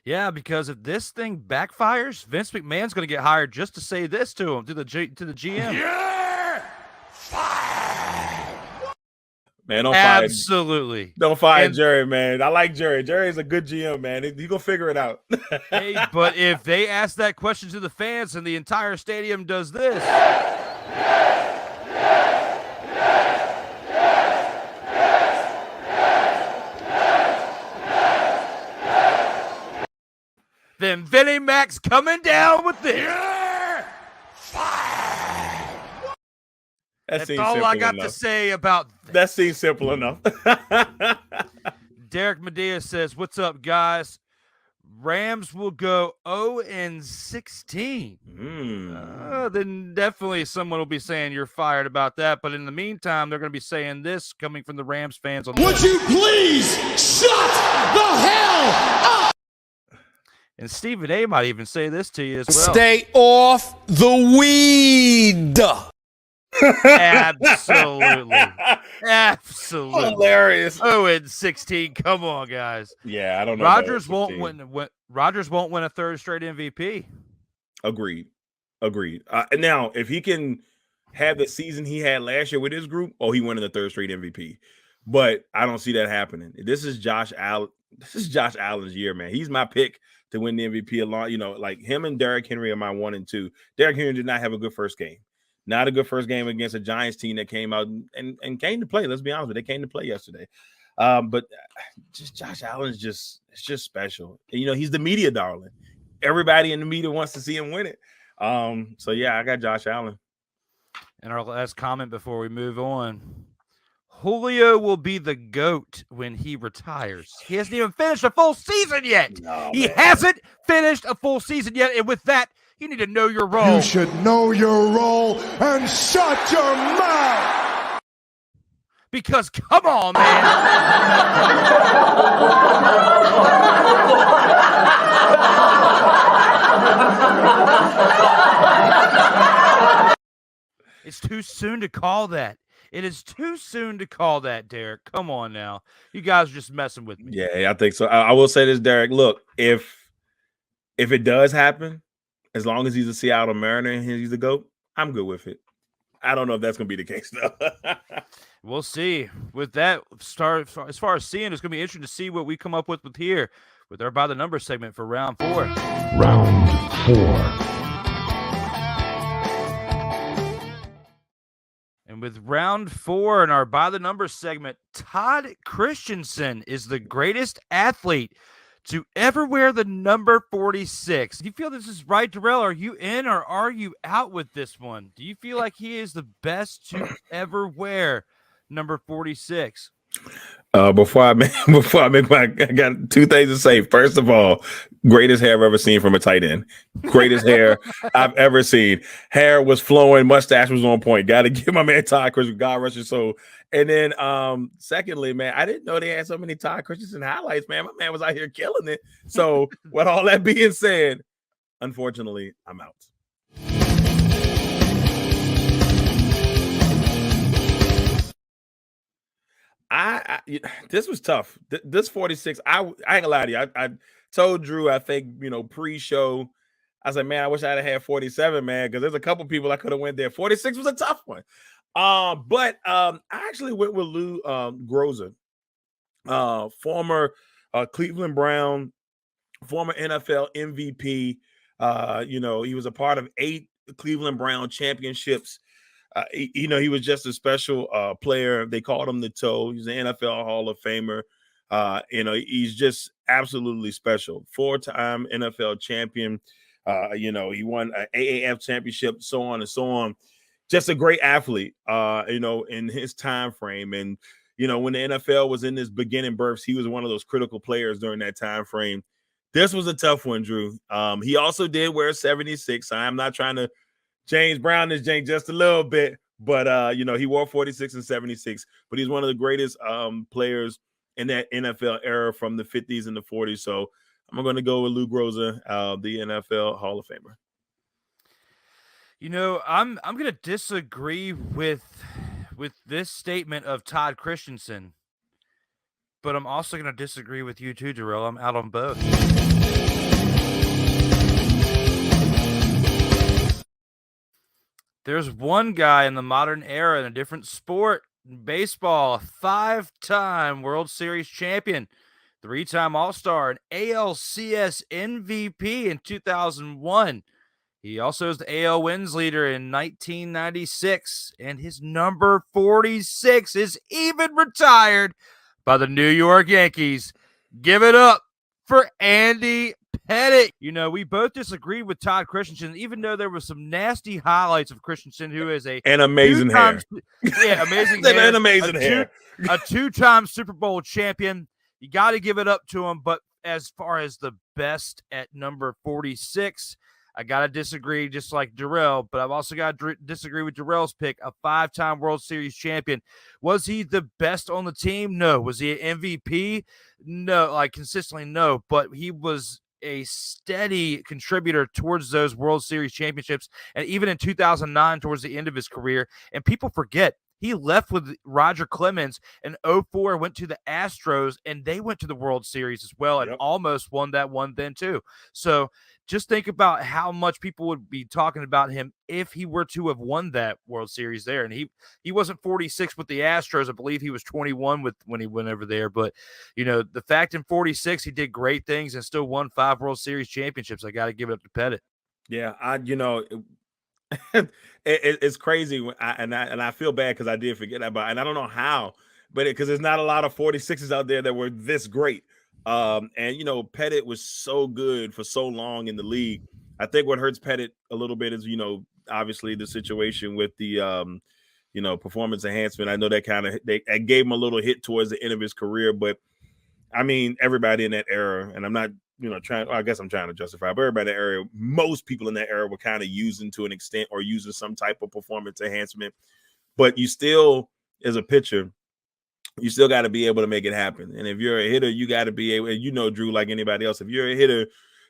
Yeah, because if this thing backfires, Vince McMahon's going to get hired just to say this to him, to the GM. You're fired. Man, don't fire Jerry, man. I like Jerry. Jerry's a good GM, man. He gonna figure it out. Hey, but if they ask that question to the fans and the entire stadium does this, then Vinnie Mac's coming down with this. You're fired. That's all I got to say about that. That seems simple enough. Derek Medea says, "What's up, guys? Rams will go 0-16. Then definitely someone will be saying you're fired about that. But in the meantime, they're going to be saying this coming from the Rams fans. Would you please shut the hell up? And Stephen A. might even say this to you as well. Stay off the weed. Absolutely Hilarious. 0-16. Come on, guys. Yeah, I don't know. Rodgers won't win a third straight MVP. Agreed. And now, if he can have the season he had last year with his group, he winning the third straight MVP. But I don't see that happening. This is Josh Allen. This is Josh Allen's year, man. He's my pick to win the MVP along. Like him and Derrick Henry are my 1 and 2. Derrick Henry did not have a good first game. Not a good first game against a Giants team that came out and came to play. Let's be honest with you. They came to play yesterday. But just Josh Allen it's just special. And, he's the media darling. Everybody in the media wants to see him win it. So, yeah, I got Josh Allen. And our last comment before we move on. Julio will be the GOAT when he retires. He hasn't even finished a full season yet. He hasn't finished a full season yet. And with that, you need to know your role. You should know your role and shut your mouth. Because, come on, man. It's too soon to call that. It is too soon to call that, Derek. Come on now. You guys are just messing with me. Yeah, I think so. I will say this, Derek. Look, if it does happen, as long as he's a Seattle Mariner and he's the GOAT, I'm good with it. I don't know if that's going to be the case, though. We'll see. With that, as far as seeing, it's going to be interesting to see what we come up with here with our By the Numbers segment for round 4. Round 4. And with round 4 in our By the Numbers segment, Todd Christensen is the greatest athlete to ever wear the number 46. Do you feel this is right, Darrell? Are you in or are you out with this one? Do you feel like he is the best to ever wear number 46? Before I make I got 2 things to say. First of all, greatest hair I've ever seen from a tight end. Greatest hair I've ever seen. Hair was flowing, mustache was on point. Got to give my man Todd Christensen, God rest his soul. And then, secondly, man, I didn't know they had so many Todd Christensen highlights, man. My man was out here killing it. So, with all that being said, unfortunately, I'm out. This was tough. This 46, I ain't gonna lie to you. I told Drew, I think, pre-show, I was like, man, I wish I'd have had 47, man, because there's a couple people I could have went there. 46 was a tough one. But I actually went with Lou Groza, former Cleveland Brown, former NFL MVP. He was a part of 8 Cleveland Brown championships. he was just a special player. They called him the Toe. He's an NFL Hall of Famer. He's just absolutely special. 4-time NFL champion. He won an AAF championship, so on and so on. Just a great athlete, in his time frame. And, when the NFL was in this beginning bursts, he was one of those critical players during that time frame. This was a tough one, Drew. He also did wear 76. I'm not trying to James Brown this James just a little bit, but he wore 46 and 76. But he's one of the greatest players in that NFL era from the 50s and the 40s. So I'm going to go with Lou Groza, the NFL Hall of Famer. I'm going to disagree with this statement of Todd Christensen, but I'm also going to disagree with you too, Darrell. I'm out on both. There's one guy in the modern era in a different sport, baseball, a 5-time World Series champion, 3-time All-Star, an ALCS MVP in 2001. He also is the AL wins leader in 1996, and his number 46 is even retired by the New York Yankees. Give it up for Andy Pettitte. We both disagreed with Todd Christensen, even though there was some nasty highlights of Christensen, who is an amazing hair. Yeah, amazing hair. An amazing hair. A 2-time Super Bowl champion. You got to give it up to him. But as far as the best at number 46, I got to disagree, just like Darrell, but I've also got to disagree with Darrell's pick, a 5-time World Series champion. Was he the best on the team? No. Was he an MVP? No, consistently, no. But he was a steady contributor towards those World Series championships, and even in 2009, towards the end of his career. And people forget, he left with Roger Clemens in 2004, went to the Astros, and they went to the World Series as well, and almost won that one then too. So just think about how much people would be talking about him if he were to have won that World Series there. And he wasn't 46 with the Astros. I believe he was 21 when he went over there. But, the fact in 46, he did great things and still won 5 World Series championships. I got to give it up to Pettitte. Yeah, it's crazy, and I feel bad because I did forget about, and I don't know how, but because there's not a lot of 46s out there that were this great. Pettitte was so good for so long in the league. I think what hurts Pettitte a little bit is, obviously the situation with the, performance enhancement. I know that they gave him a little hit towards the end of his career, but I mean, everybody in that era, and I'm not, I guess I'm trying to justify, but everybody in that area, most people in that era were kind of using to an extent or using some type of performance enhancement. But you still, as a pitcher, you still got to be able to make it happen. And if you're a hitter, you got to be able, Drew, like anybody else, if you're a hitter,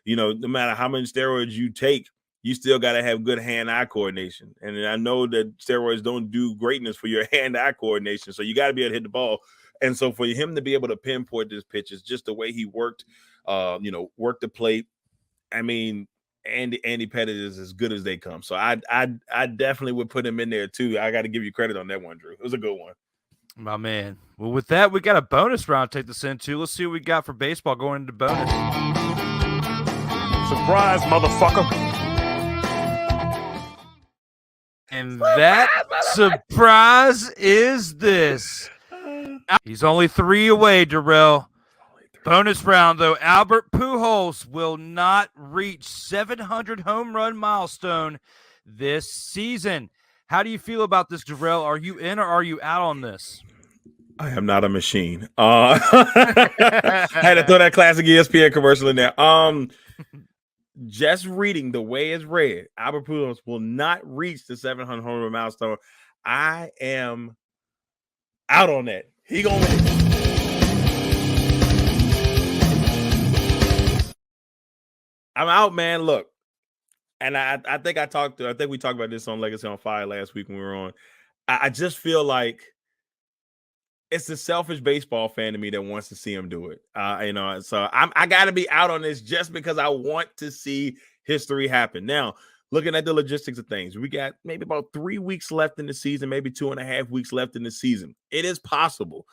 no matter how many steroids you take, you still got to have good hand-eye coordination. And I know that steroids don't do greatness for your hand-eye coordination. So you got to be able to hit the ball. And so for him to be able to pinpoint this pitch is just the way he worked, worked the plate. I mean, Andy Pettitte is as good as they come. So I definitely would put him in there too. I got to give you credit on that one, Drew. It was a good one. My man. Well, with that, we got a bonus round to take this into. Let's see what we got for baseball going into bonus. Surprise, motherfucker. And that surprise is this. He's only 3 away, Darrell. Bonus round, though. Albert Pujols will not reach 700 home run milestone this season. How do you feel about this, Darrell? Are you in or are you out on this? I am not a machine. I had to throw that classic ESPN commercial in there. Just reading the way it's read, Albert Pujols will not reach the 700 home run milestone. I am out on that. He gonna win. I'm out, man. Look, and I think we talked about this on Legacy on Fire last week when we were on. I just feel like it's the selfish baseball fan to me that wants to see him do it. So I got to be out on this just because I want to see history happen. Now, looking at the logistics of things, we got maybe about 3 weeks left in the season, maybe 2.5 weeks left in the season. It is possible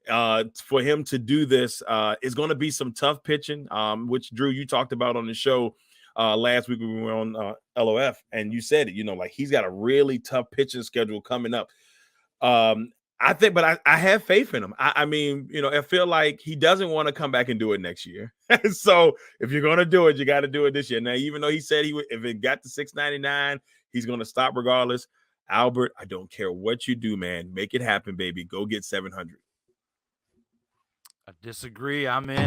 for him to do this. It's going to be some tough pitching, which, Drew, you talked about on the show last week when we were on LOF, and you said it, like he's got a really tough pitching schedule coming up. I think, but I have faith in him. I mean, I feel like he doesn't want to come back and do it next year. So if you're going to do it, you got to do it this year. Now, even though he said if it got to 699, he's going to stop regardless. Albert, I don't care what you do, man. Make it happen, baby. Go get 700. I disagree. I'm in.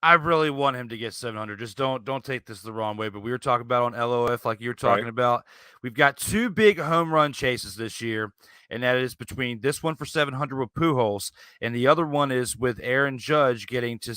I really want him to get 700. Just don't take this the wrong way, but we were talking about on LOF like you were talking about. We've got 2 big home run chases this year, and that is between this one for 700 with Pujols, and the other one is with Aaron Judge getting to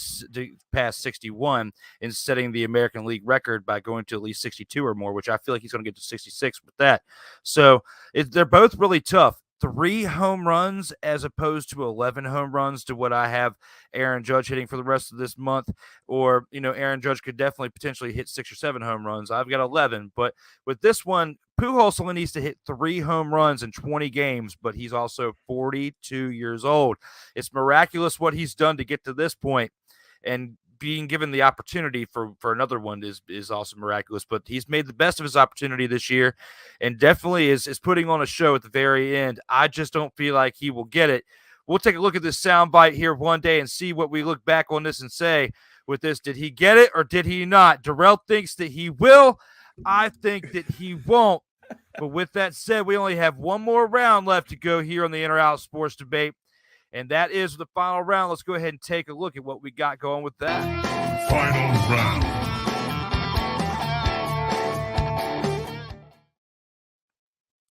past 61 and setting the American League record by going to at least 62 or more, which I feel like he's going to get to 66 with that. So they're both really tough. 3 home runs as opposed to 11 home runs to what I have Aaron Judge hitting for the rest of this month. Or, Aaron Judge could definitely potentially hit 6 or 7 home runs. I've got 11. But with this one, Pujols only needs to hit 3 home runs in 20 games, but he's also 42 years old. It's miraculous what he's done to get to this point. And being given the opportunity for another one is also miraculous, but he's made the best of his opportunity this year and definitely is putting on a show at the very end. I just don't feel like he will get it. We'll take a look at this soundbite here one day and see what we look back on this and say with this. Did he get it or did he not? Darrell thinks that he will. I think that he won't. But with that said, we only have one more round left to go here on the In or Out Sports Debate. And that is the final round. Let's go ahead and take a look at what we got going with that. Final round.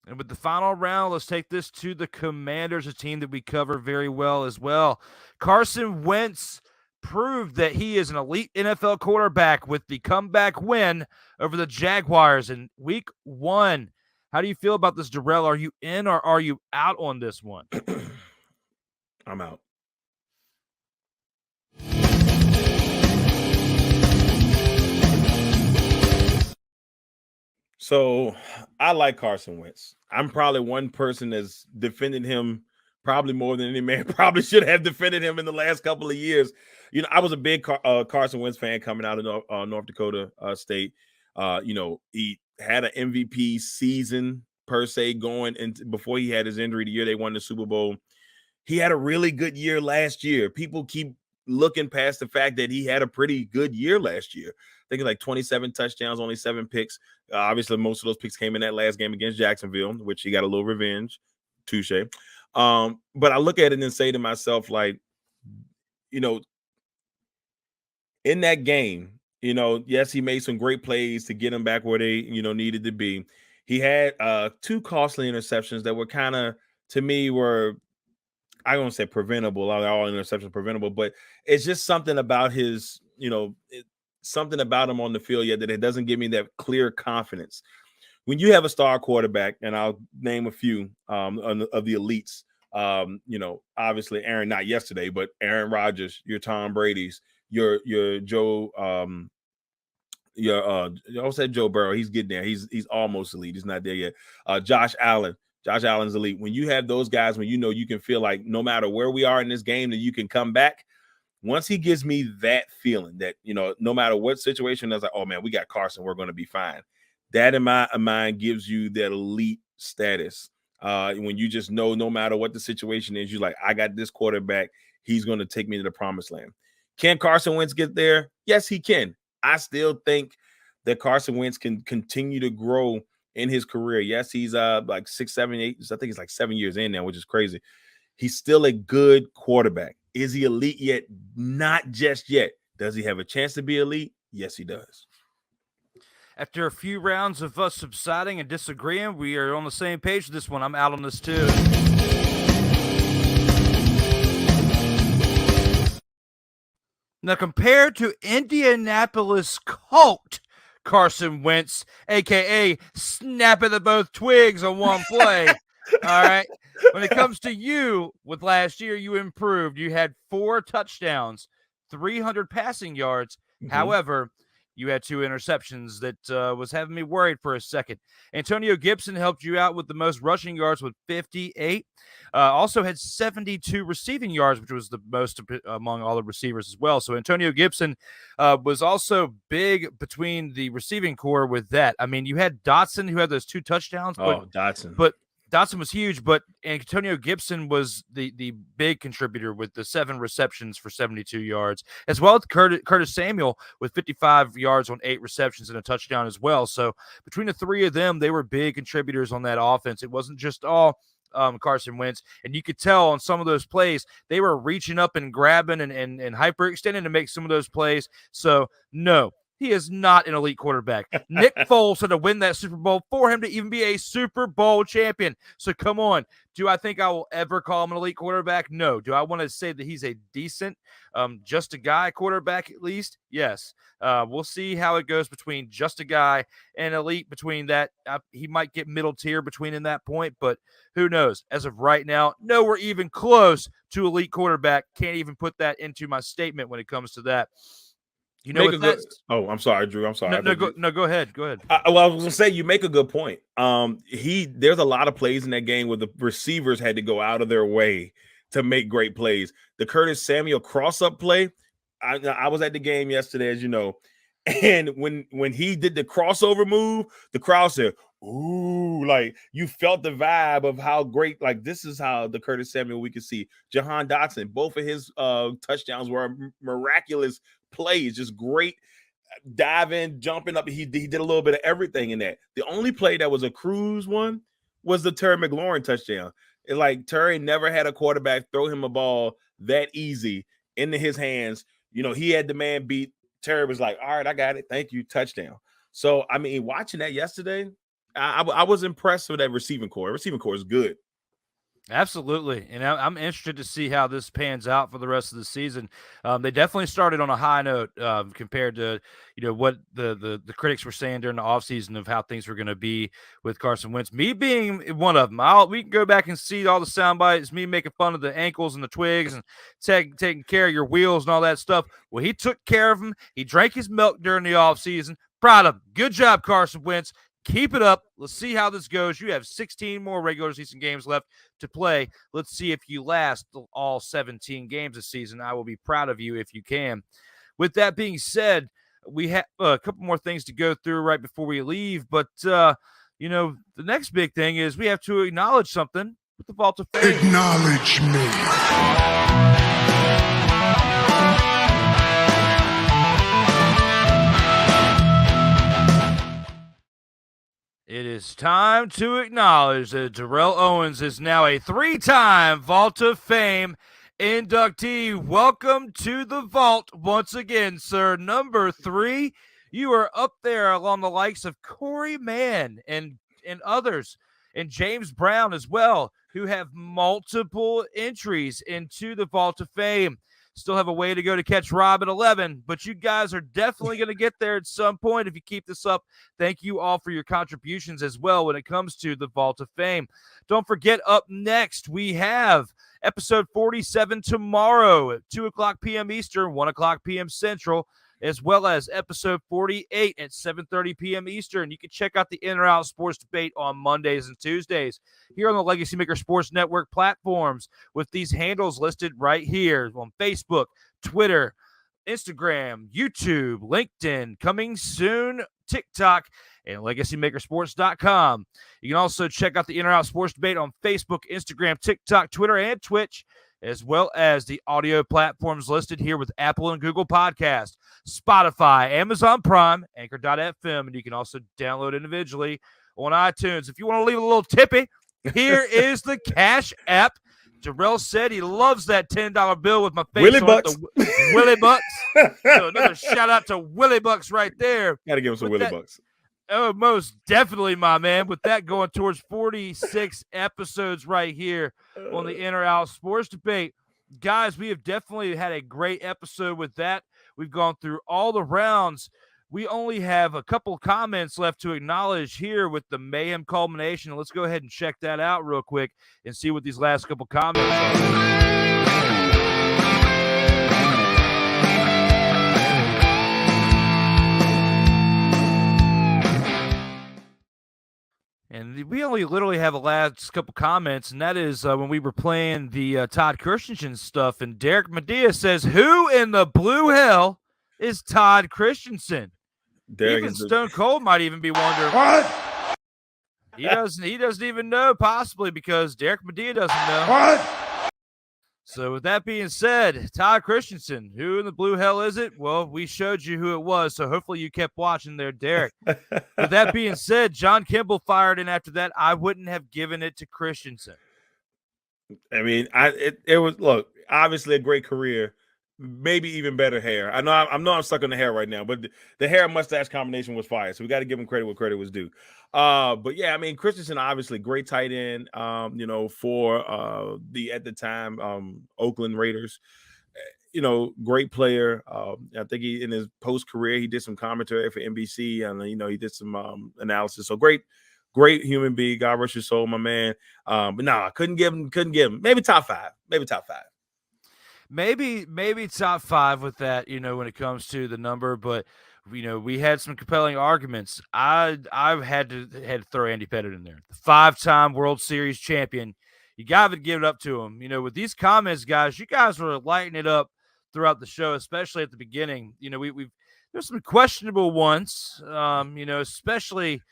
And with the final round, let's take this to the Commanders, a team that we cover very well as well. Carson Wentz proved that he is an elite NFL quarterback with the comeback win over the Jaguars in week 1. How do you feel about this, Darrell? Are you in or are you out on this one? I'm out. So I like Carson Wentz. I'm probably one person that's defended him probably more than any man probably should have defended him in the last couple of years. I was a big Carson Wentz fan coming out of North Dakota State. He had an MVP season per se going into before he had his injury the year they won the Super Bowl. He had a really good year last year. People keep looking past the fact that he had a pretty good year last year. I think it's like 27 touchdowns, only 7 picks. Obviously, most of those picks came in that last game against Jacksonville, which he got a little revenge. Touche. But I look at it and say to myself, like, in that game, yes, he made some great plays to get him back where they, needed to be. He had 2 costly interceptions that were kind of, to me, were – I don't say preventable, all interceptions preventable, but it's just something about his, something about him on the field yet that it doesn't give me that clear confidence. When you have a star quarterback, and I'll name a few of the elites, obviously Aaron, not yesterday, but Aaron Rodgers, your Tom Brady's, your Joe, I always said Joe Burrow. He's getting there. He's almost elite. He's not there yet. Josh Allen. Josh Allen's elite. When you have those guys, when you can feel like no matter where we are in this game, that you can come back. Once he gives me that feeling that, no matter what situation, I was like, oh, man, we got Carson. We're going to be fine. That in my mind gives you that elite status. When you just know no matter what the situation is, you're like, I got this quarterback. He's going to take me to the promised land. Can Carson Wentz get there? Yes, he can. I still think that Carson Wentz can continue to grow in his career. Yes, he's like 6, 7, 8. I think it's like 7 years in now, which is crazy. He's still a good quarterback. Is he elite yet? Not just yet. Does he have a chance to be elite? Yes, he does. After a few rounds of us subsiding and disagreeing, we are on the same page with this one. I'm out on this too. Now, compared to Indianapolis Colt Carson Wentz, a.k.a. snapping the both twigs on one play, all right? When it comes to you, with last year, you improved. You had 4 touchdowns, 300 passing yards. Mm-hmm. However, you had 2 interceptions that was having me worried for a second. Antonio Gibson helped you out with the most rushing yards with 58. Also had 72 receiving yards, which was the most among all the receivers as well. So Antonio Gibson was also big between the receiving core with that. I mean, you had Dotson, who had those 2 touchdowns. Dotson. But Dotson was huge, but Antonio Gibson was the big contributor with the 7 receptions for 72 yards, as well as Curtis Samuel with 55 yards on 8 receptions and a touchdown as well. So between the 3 of them, they were big contributors on that offense. It wasn't just all Carson Wentz, and you could tell on some of those plays, they were reaching up and grabbing and hyperextending to make some of those plays. So no, he is not an elite quarterback. Nick Foles had to win that Super Bowl for him to even be a Super Bowl champion. So come on. Do I think I will ever call him an elite quarterback? No. Do I want to say that he's a decent, just a guy quarterback at least? Yes. We'll see how it goes between just a guy and elite between that. He might get middle tier between in that point, but who knows? As of right now, nowhere even close to elite quarterback. Can't even put that into my statement when it comes to that. You know, I'm sorry, Drew. I'm sorry. Go ahead. Go ahead. I was gonna say you make a good point. There's a lot of plays in that game where the receivers had to go out of their way to make great plays. The Curtis Samuel cross-up play. I was at the game yesterday, as you know, and when he did the crossover move, the crowd said, "Ooh!" Like you felt the vibe of how great. Like this is how the Curtis Samuel we could see. Jahan Dotson, both of his touchdowns were miraculous plays, just great diving, jumping up. He did a little bit of everything in that. The only play that was a cruise one was the Terry McLaurin touchdown. It's like Terry never had a quarterback throw him a ball that easy into his hands. You know, he had the man beat. Terry was like, all right, I got it. Thank you. Touchdown. So, I mean, watching that yesterday, I was impressed with that receiving core. Receiving core is good. Absolutely. And I'm interested to see how this pans out for the rest of the season. They definitely started on a high note compared to, what the critics were saying during the offseason of how things were going to be with Carson Wentz. Me being one of them. We can go back and see all the sound bites, me making fun of the ankles and the twigs and taking care of your wheels and all that stuff. Well, he took care of them. He drank his milk during the offseason. Proud of him. Good job, Carson Wentz. Keep it up. Let's see how this goes. You have 16 more regular season games left to play. Let's see if you last all 17 games this season. I will be proud of you if you can. With that being said, we have a couple more things to go through right before we leave. But, the next big thing is we have to acknowledge something with the Vault of Fame. Acknowledge me. It is time to acknowledge that Darrell Owens is now a 3-time Vault of Fame inductee. Welcome to the Vault once again, sir. Number 3, you are up there along the likes of Corey Mann and others, and James Brown as well, who have multiple entries into the Vault of Fame. Still have a way to go to catch Rob at 11, but you guys are definitely going to get there at some point if you keep this up. Thank you all for your contributions as well when it comes to the Vault of Fame. Don't forget, up next, we have episode 47 tomorrow at 2 o'clock p.m. Eastern, 1 o'clock p.m. Central, as well as episode 48 at 7:30 p.m. Eastern. You can check out the In or Out Sports Debate on Mondays and Tuesdays here on the LegacyMaker Sports Network platforms with these handles listed right here on Facebook, Twitter, Instagram, YouTube, LinkedIn, coming soon, TikTok, and LegacyMakerSports.com. You can also check out the In or Out Sports Debate on Facebook, Instagram, TikTok, Twitter, and Twitch, as well as the audio platforms listed here with Apple and Google Podcasts, Spotify, Amazon Prime, Anchor.fm, and you can also download individually on iTunes. If you want to leave a little tippy, here is the Cash App. Darrell said he loves that $10 bill with my face Willie on Bucks. it. Willie Bucks. So another shout out to Willie Bucks right there. Got to give him some Willie Bucks. Oh, most definitely, my man. With that going towards 46 episodes right here on the In or Out Sports Debate. Guys, we have definitely had a great episode with that. We've gone through all the rounds. We only have a couple comments left to acknowledge here with the Mayhem culmination. Let's go ahead and check that out real quick and see what these last couple comments are. And we only literally have the last couple comments, and that is when we were playing the Todd Christensen stuff, and Derek Medea says, who in the blue hell is Todd Christensen? Derek even Stone Cold might even be wondering. What? He doesn't even know, possibly because Derek Medea doesn't know. What? So with that being said, Todd Christensen, who in the blue hell is it? Well, we showed you who it was, so hopefully you kept watching there, Derek. With that being said, John Kimball fired in after that. I wouldn't have given it to Christensen. I mean, it was, look, obviously a great career, maybe even better hair. I know I'm stuck on the hair right now, but the hair and mustache combination was fire. So we got to give him credit where credit was due. But yeah, I mean, Christensen, obviously great tight end, for the, at the time, Oakland Raiders, great player. I think he, in his post career, he did some commentary for NBC and, he did some analysis. So great human being. God rest his soul, my man. But no, I couldn't give him maybe top five. Maybe top five with that, when it comes to the number, but we had some compelling arguments. I had to throw Andy Pettitte in there. The 5-time World Series champion. You got to give it up to him. With these comments, guys, you guys were lighting it up throughout the show, especially at the beginning. There's some questionable ones, especially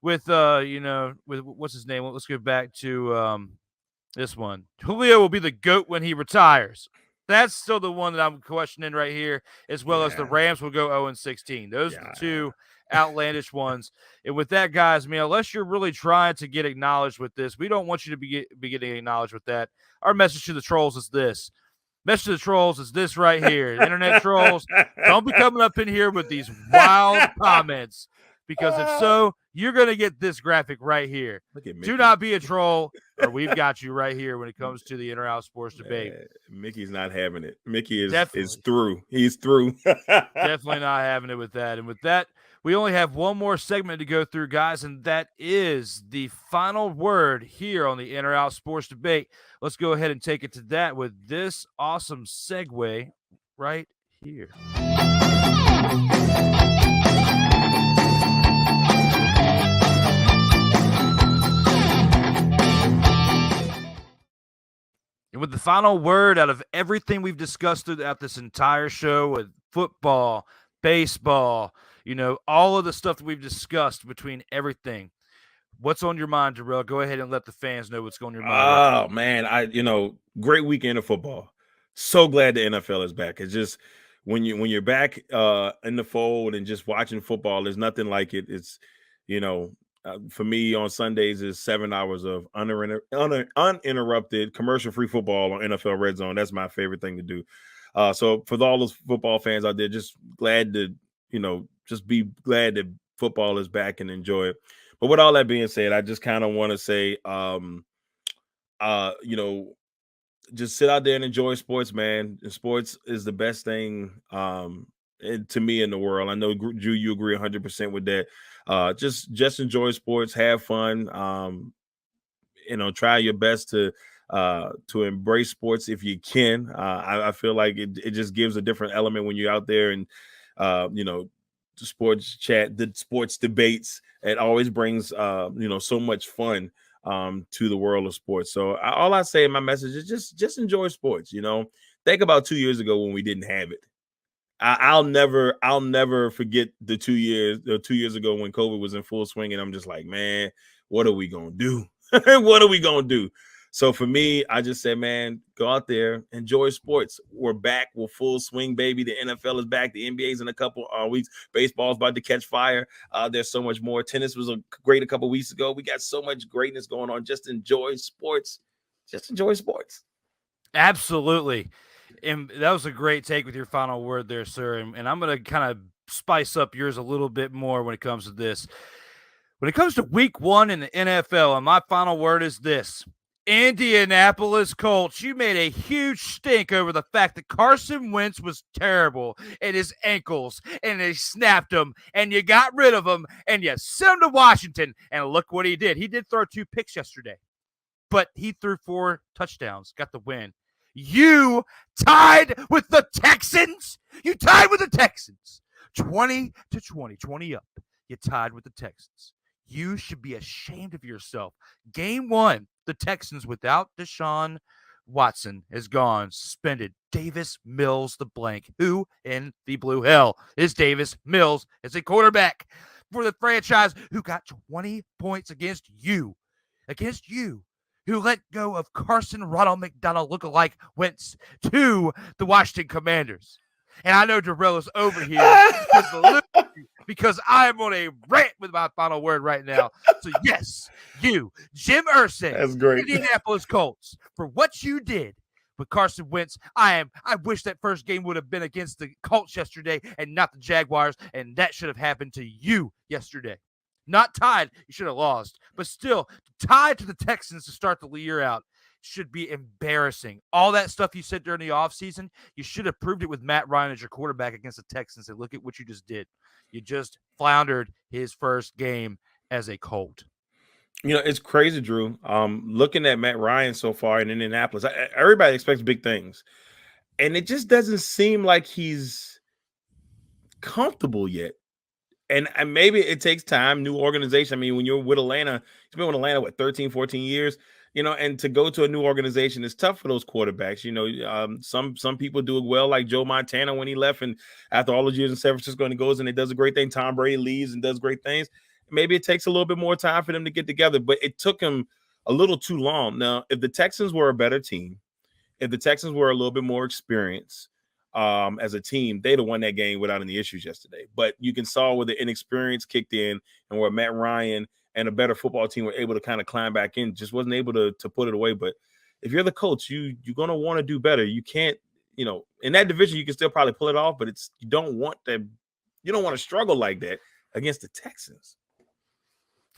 with with what's his name? Let's go back to this one. Julio will be the GOAT when he retires. That's still the one that I'm questioning right here, as well as the Rams will go 0-16. Those are the two outlandish ones. And with that, guys, unless you're really trying to get acknowledged with this, we don't want you to be getting acknowledged with that. Our message to the trolls is this. Message to the trolls is this right here. Internet trolls, don't be coming up in here with these wild comments, because if so, you're going to get this graphic right here. Do not be a troll, or we've got you right here when it comes to the in-or-out sports debate. Mickey's not having it. Mickey is through. He's through. Definitely not having it with that. And with that, we only have one more segment to go through, guys, and that is the final word here on the in-or-out sports debate. Let's go ahead and take it to that with this awesome segue right here. And with the final word out of everything we've discussed throughout this entire show, with football, baseball, all of the stuff that we've discussed between everything, what's on your mind, Darrell? Go ahead and let the fans know what's on your mind. Oh, man, great weekend of football. So glad the NFL is back. It's just when you're back in the fold and just watching football, there's nothing like it. It's, for me on Sundays is 7 hours of uninterrupted commercial-free football on NFL Red Zone. That's my favorite thing to do. So for all those football fans out there, just glad to, just be glad that football is back and enjoy it. But with all that being said, I just kind of want to say, just sit out there and enjoy sports, man. And sports is the best thing to me in the world. I know, Drew, you agree 100% with that. Just enjoy sports, have fun. Try your best to embrace sports if you can. I feel like it just gives a different element when you're out there and the sports chat, the sports debates. It always brings so much fun to the world of sports. So all I say in my message is just enjoy sports. Think about 2 years ago when we didn't have it. I'll never forget the 2 years ago when COVID was in full swing, and I'm just like, man, what are we gonna do? What are we gonna do? So for me, I just said, man, go out there, enjoy sports. We're back with full swing, baby. The NFL is back. The NBA's in a couple weeks. Baseball's about to catch fire. There's so much more. Tennis was great a couple weeks ago. We got so much greatness going on. Just enjoy sports. Just enjoy sports. Absolutely. And that was a great take with your final word there, sir. And I'm going to kind of spice up yours a little bit more when it comes to this. When it comes to week 1 in the NFL, and my final word is this: Indianapolis Colts, you made a huge stink over the fact that Carson Wentz was terrible in his ankles, and they snapped him, and you got rid of him, and you sent him to Washington, and look what he did. He did throw 2 picks yesterday, but he threw 4 touchdowns, got the win. You tied with the Texans. 20-20, 20 up. You tied with the Texans. You should be ashamed of yourself. Game 1, the Texans without Deshaun Watson is gone, suspended. Davis Mills the blank. Who in the blue hell is Davis Mills as a quarterback for the franchise who got 20 points against you, who let go of Carson Ronald McDonald lookalike Wentz to the Washington Commanders? And I know Darrell is over here because I'm on a rant with my final word right now. So, yes, you, Jim Irsay, That's great. Indianapolis Colts, for what you did with Carson Wentz. I wish that first game would have been against the Colts yesterday and not the Jaguars, and that should have happened to you yesterday. Not tied, you should have lost, but still tied to the Texans to start the year out should be embarrassing. All that stuff you said during the offseason, you should have proved it with Matt Ryan as your quarterback against the Texans. And look at what you just did. You just floundered his first game as a Colt. You know, it's crazy, Drew. Looking at Matt Ryan so far in Indianapolis, everybody expects big things. And it just doesn't seem like he's comfortable yet. And maybe it takes time, new organization. I mean, when you're with Atlanta, he's been with Atlanta, 13, 14 years? You know, and to go to a new organization is tough for those quarterbacks. You know, some people do it well, like Joe Montana when he left, and after all those years in San Francisco, and he goes and he does a great thing. Tom Brady leaves and does great things. Maybe it takes a little bit more time for them to get together, but it took him a little too long. Now, if the Texans were a better team, if the Texans were a little bit more experienced as a team, they'd have won that game without any issues yesterday. But you can saw where the inexperience kicked in and where Matt Ryan and a better football team were able to kind of climb back in, just wasn't able to put it away. But if you're the coach, you're going to want to do better. You can't, you know, in that division, you can still probably pull it off, but you don't want to struggle like that against the Texans.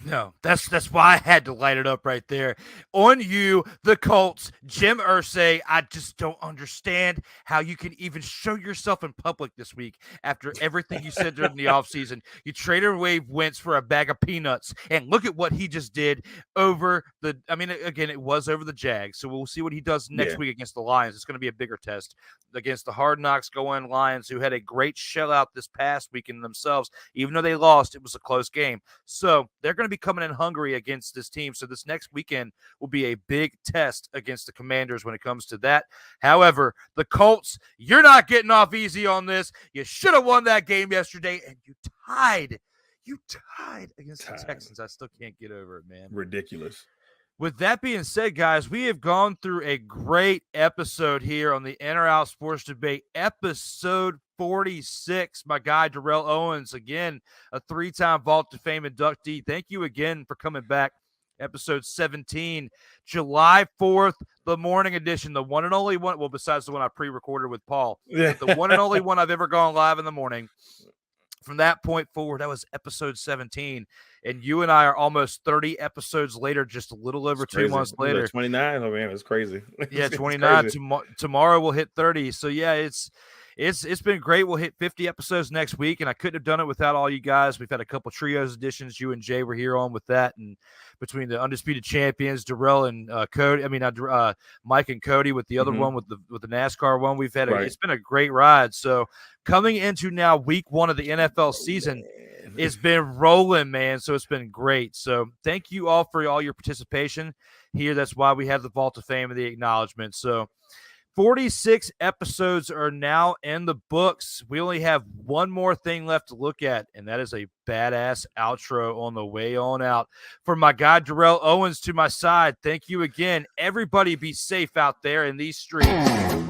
No, that's why I had to light it up right there. On you, the Colts, Jim Irsay. I just don't understand how you can even show yourself in public this week after everything you said during the offseason. You traded away Wentz for a bag of peanuts, and look at what he just did over again, it was over the Jags, so we'll see what he does next week against the Lions. It's going to be a bigger test against the Hard Knocks going Lions, who had a great shellout this past weekend themselves. Even though they lost, it was a close game. So they're going to be coming in hungry against this team. So this next weekend will be a big test against the Commanders when it comes to that. However, the Colts, you're not getting off easy on this. You should have won that game yesterday, and you tied against the Texans. I still can't get over it, man. Ridiculous. With that being said, guys, we have gone through a great episode here on the In or Out Sports Debate, episode 46. My guy, Darrell Owens, again, a 3-time Vault of Fame inductee. Thank you again for coming back. Episode 17, July 4th, the morning edition, the one and only one, well, besides the one I pre-recorded with Paul, the one and only one I've ever gone live in the morning. From that point forward, that was episode 17. And you and I are almost 30 episodes later, just a little over 2 months later. 29. Oh, man, it's crazy. Yeah, 29. Tomorrow we'll hit 30. So, yeah, it's been great. We'll hit 50 episodes next week, and I couldn't have done it without all you guys. We've had a couple trios editions. You and Jay were here on with that, and between the Undisputed Champions, Darrell and Cody. Mike and Cody with the other one with the NASCAR one. We've had it's been a great ride. So coming into now week 1 of the NFL season, it's been rolling, man. So it's been great. So thank you all for all your participation here. That's why we have the Vault of Fame and the acknowledgement. So 46 episodes are now in the books. We only have one more thing left to look at, and that is a badass outro on the way on out. For my guy, Darrell Owens, to my side, thank you again. Everybody be safe out there in these streets.